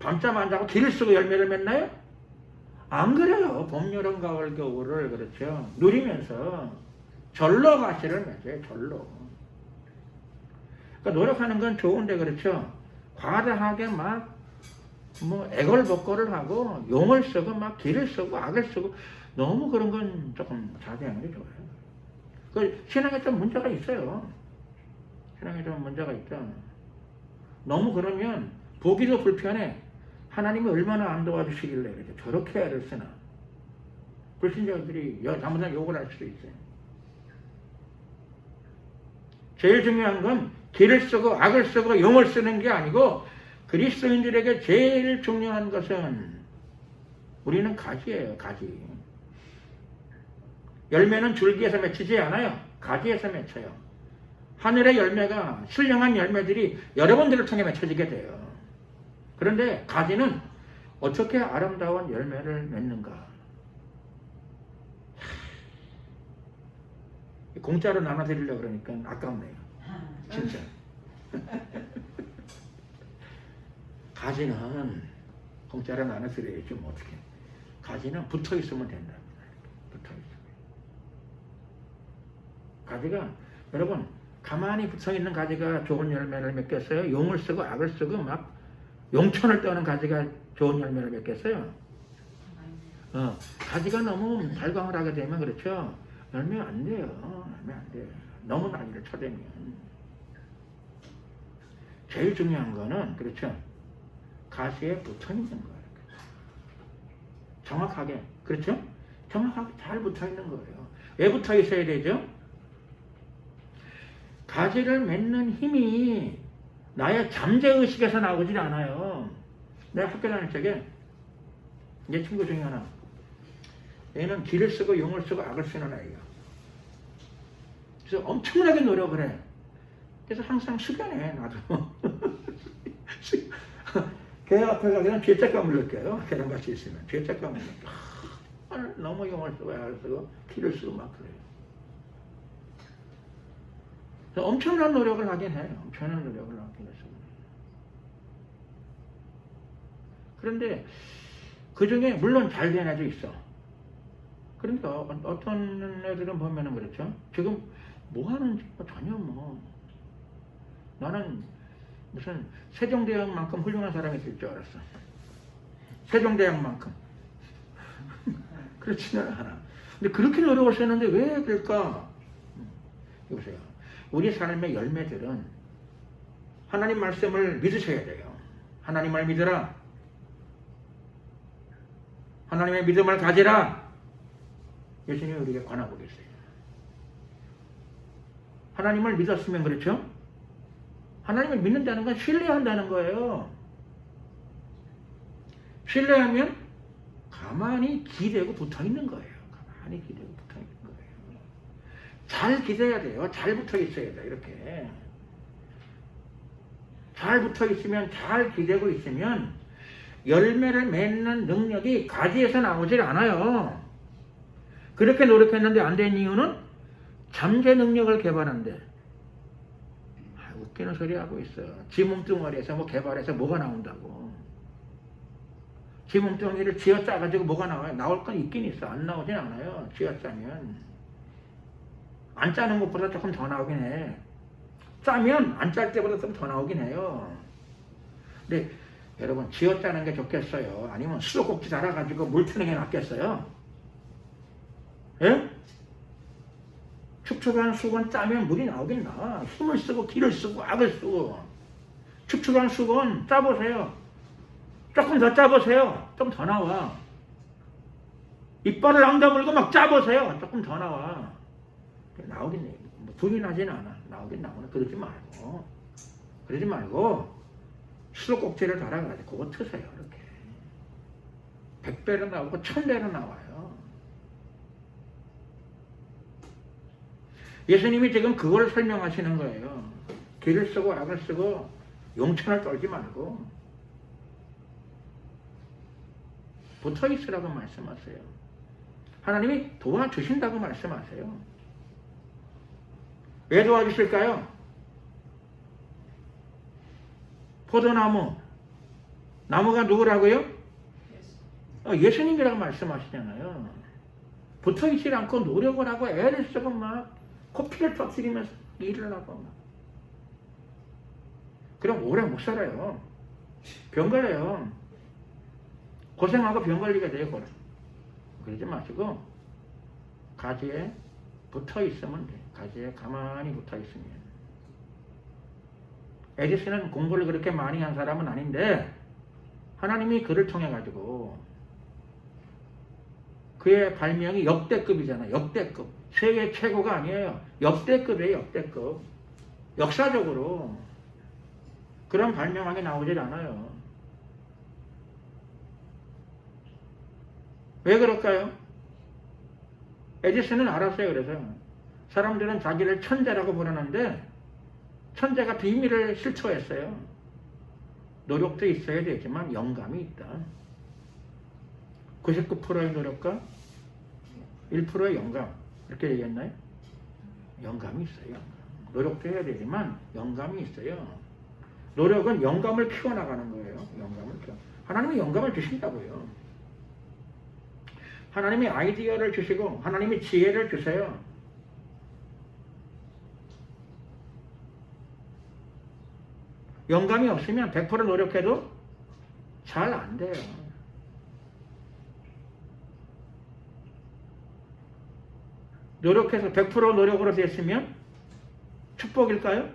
밤잠 안 자고 길을 쓰고 열매를 맺나요? 안 그래요. 봄, 여름, 가을, 겨울을 그렇죠. 누리면서 절로 가시를 맺어요. 절로. 그러니까 노력하는 건 좋은데 그렇죠. 과다하게 막 뭐 애걸복걸을 하고 용을 쓰고 막 길을 쓰고 악을 쓰고 너무 그런 건 조금 자제하는 게 좋아요. 그 신앙에 좀 문제가 있어요. 신앙에 좀 문제가 있죠. 너무 그러면 보기도 불편해. 하나님이 얼마나 안 도와주시길래 그러죠. 저렇게 애를 쓰나. 불신자들이 잘못하면 욕을 할 수도 있어요. 제일 중요한 건 길을 쓰고 악을 쓰고 용을 쓰는 게 아니고 그리스도인들에게 제일 중요한 것은 우리는 가지예요. 가지. 열매는 줄기에서 맺히지 않아요. 가지에서 맺혀요. 하늘의 열매가 신령한 열매들이 여러분들을 통해 맺혀지게 돼요. 그런데 가지는 어떻게 아름다운 열매를 맺는가. 공짜로 나눠드리려고 그러니까 아깝네요. 진짜. 가지는 공짜로 나눠드려야지 뭐 어떻게. 가지는 붙어있으면 된답니다. 붙어있으면. 가지가 여러분 가만히 붙어있는 가지가 좋은 열매를 맺겠어요? 용을 쓰고 악을 쓰고 막 용천을 떠는 가지가 좋은 열매를 맺겠어요? 가지가 너무 발광을 하게 되면 그렇죠? 열매 안 돼요. 열매 안 돼요. 너무 난리를 쳐대면. 제일 중요한 거는 그렇죠? 가지에 붙어있는 거예요. 정확하게. 그렇죠? 정확하게 잘 붙어있는 거예요. 왜 붙어있어야 되죠? 가지를 맺는 힘이 나의 잠재의식에서 나오질 않아요. 내가 학교 다닐 적에 내 친구 중에 하나 얘는 길을 쓰고 용을 쓰고 악을 쓰는 아이야. 그래서 엄청나게 노력을 해. 그래서 항상 숙연해 나도. 걔 앞에 가면 죄책감을 느껴요. 걔랑 같이 있으면 죄책감을 느껴. 너무 용을 쓰고 악을 쓰고 길을 쓰고 막 그래요. 그래서 엄청난 노력을 하긴 해요. 엄청난 노력을 하긴 해서. 그런데 그 중에 물론 잘 된 애도 있어. 그러니까 어떤 애들은 보면은 그렇죠. 지금 뭐 하는지 전혀 뭐 나는 무슨 세종대왕만큼 훌륭한 사람이 될 줄 알았어. 세종대왕만큼. 그렇지는 않아. 근데 그렇게 노력을 했는데 왜 그럴까? 보세요. 우리 삶의 열매들은 하나님 말씀을 믿으셔야 돼요. 하나님을 믿으라. 하나님의 믿음을 가지라. 예수님이 우리에게 권하고 계세요. 하나님을 믿었으면 그렇죠? 하나님을 믿는다는 건 신뢰한다는 거예요. 신뢰하면 가만히 기대고 붙어있는 거예요. 가만히 기대고 붙어있는 거예요. 잘 기대야 돼요. 잘 붙어있어야 돼요. 이렇게. 잘 붙어있으면, 잘 기대고 있으면 열매를 맺는 능력이 가지에서 나오질 않아요. 그렇게 노력했는데 안 된 이유는 잠재 능력을 개발한대. 웃기는 소리 하고 있어. 지 몸뚱아리에서 뭐 개발해서 뭐가 나온다고. 지 몸뚱아리를 쥐어짜가지고 뭐가 나와요? 나올 건 있긴 있어. 안 나오진 않아요. 쥐어짜면. 안 짜는 것보다 조금 더 나오긴 해. 짜면 안 짤 때보다 좀 더 나오긴 해요. 근데 여러분 쥐어짜는 게 좋겠어요? 아니면 수도꼭지 달아가지고 물 트는 게 낫겠어요? 예? 축축한 수건 짜면 물이 나오긴 나. 힘을 쓰고 기를 쓰고 악을 쓰고. 축축한 수건 짜보세요. 조금 더 짜보세요. 좀 더 나와. 이빨을 앙다물고 막 짜보세요. 조금 더 나와. 나오긴 해. 뭐 부인하진 않아. 나오긴 나오나. 그러지 말고. 그러지 말고 수도꼭지를 달아가지고 그거 트세요. 이렇게. 100배로 나오고 1000배로 나와요. 예수님이 지금 그걸 설명하시는 거예요. 길을 쓰고 악을 쓰고 용천을 떨지 말고 붙어있으라고 말씀하세요. 하나님이 도와주신다고 말씀하세요. 왜 도와주실까요? 포도나무, 나무가 누구라고요? 예수님이라고 말씀하시잖아요. 붙어있지 않고 노력을 하고 애를 쓰고 막 코피를 터뜨리면서 일을 하고 막. 그럼 오래 못 살아요. 병 걸려요. 고생하고 병 걸리게 돼요. 그러지 마시고 가지에 붙어 있으면 돼. 가지에 가만히 붙어 있으면. 에디슨은 공부를 그렇게 많이 한 사람은 아닌데 하나님이 그를 통해 가지고 그의 발명이 역대급이잖아요. 역대급. 세계 최고가 아니에요. 역대급이에요. 역대급. 역사적으로 그런 발명하게 나오질 않아요. 왜 그럴까요? 에디슨은 알았어요. 그래서 사람들은 자기를 천재라고 부르는데 천재가 비밀을 실토했어요. 노력도 있어야 되지만 영감이 있다. 99%의 노력과 1%의 영감. 이렇게 얘기했나요? 영감이 있어요. 영감. 노력도 해야 되지만 영감이 있어요. 노력은 영감을 키워나가는 거예요. 영감을 키워. 하나님이 영감을 주신다고요. 하나님이 아이디어를 주시고 하나님이 지혜를 주세요. 영감이 없으면 100% 노력해도 잘 안 돼요. 노력해서 100% 노력으로 됐으면 축복일까요?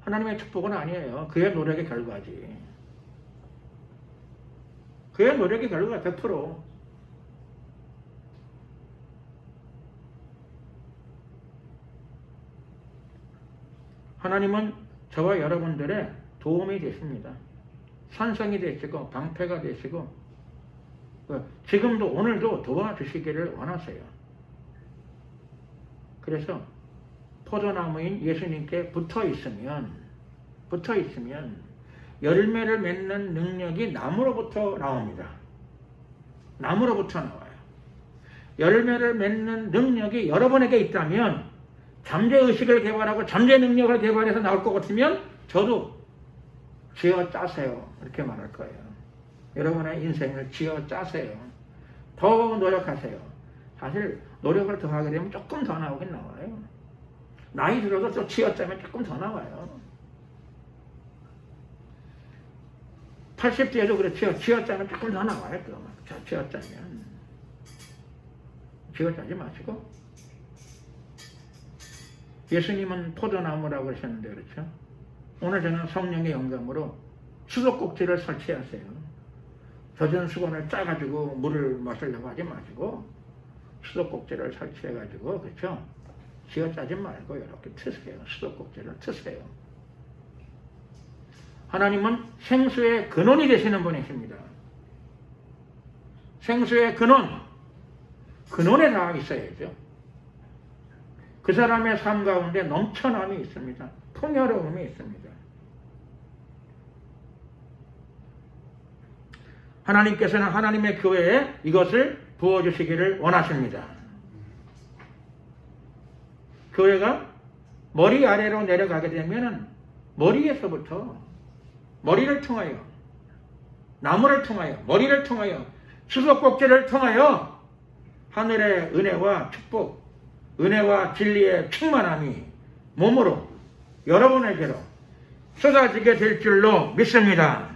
하나님의 축복은 아니에요. 그의 노력의 결과지. 그의 노력의 결과가 100%. 하나님은 저와 여러분들의 도움이 되십니다. 산성이 되시고 방패가 되시고 지금도 오늘도 도와주시기를 원하세요. 그래서 포도나무인 예수님께 붙어있으면 열매를 맺는 능력이 나무로부터 나옵니다. 나무로부터 나와요. 열매를 맺는 능력이 여러분에게 있다면 잠재의식을 개발하고 잠재 능력을 개발해서 나올 것 같으면 저도 쥐어 짜세요. 이렇게 말할 거예요. 여러분의 인생을 쥐어 짜세요. 더 노력하세요. 사실 노력을 더 하게 되면 조금 더 나오긴 나와요. 나이 들어도 또 쥐어 짜면 조금 더 나와요. 80대에도 그렇죠. 쥐어 짜면 조금 더 나와요. 쥐어 짜면. 쥐어 짜지 마시고. 예수님은 포도나무라고 그러셨는데 그렇죠. 오늘 저는 성령의 영감으로 수도꼭지를 설치하세요. 젖은 수건을 짜가지고 물을 마시려고 하지 마시고 수도꼭지를 설치해가지고 그렇죠. 쥐어짜지 말고 이렇게 트세요. 수도꼭지를 트세요. 하나님은 생수의 근원이 되시는 분이십니다. 생수의 근원에 다 있어야죠. 그 사람의 삶 가운데 넘쳐남이 있습니다. 풍요로움이 있습니다. 하나님께서는 하나님의 교회에 이것을 부어주시기를 원하십니다. 교회가 머리 아래로 내려가게 되면 머리에서부터 머리를 통하여 나무를 통하여 머리를 통하여 수도꼭지를 통하여 하늘의 은혜와 축복 은혜와 진리의 충만함이 몸으로 여러분에게로 쏟아지게 될 줄로 믿습니다.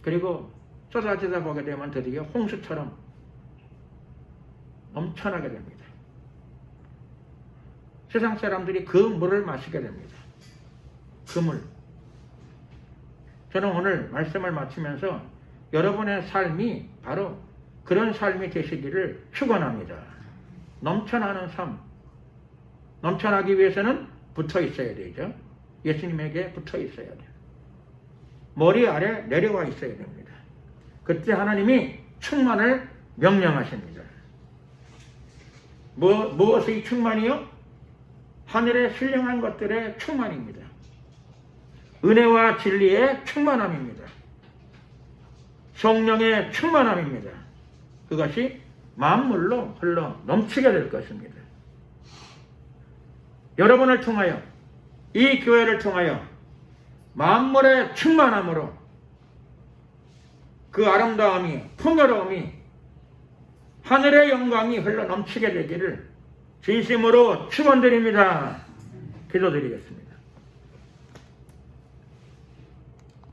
그리고 쏟아지다 보게 되면 드디어 홍수처럼 넘쳐나게 됩니다. 세상 사람들이 그 물을 마시게 됩니다. 그 물. 저는 오늘 말씀을 마치면서 여러분의 삶이 바로 그런 삶이 되시기를 축원합니다. 넘쳐나는 삶. 넘쳐나기 위해서는 붙어 있어야 되죠. 예수님에게 붙어 있어야 돼요. 머리 아래 내려와 있어야 됩니다. 그때 하나님이 충만을 명령하십니다. 무엇의 충만이요? 하늘의 신령한 것들의 충만입니다. 은혜와 진리의 충만함입니다. 성령의 충만함입니다. 그것이 만물로 흘러 넘치게 될 것입니다. 여러분을 통하여, 이 교회를 통하여 만물의 충만함으로 그 아름다움이, 풍요로움이, 하늘의 영광이 흘러 넘치게 되기를 진심으로 축원드립니다. 기도드리겠습니다.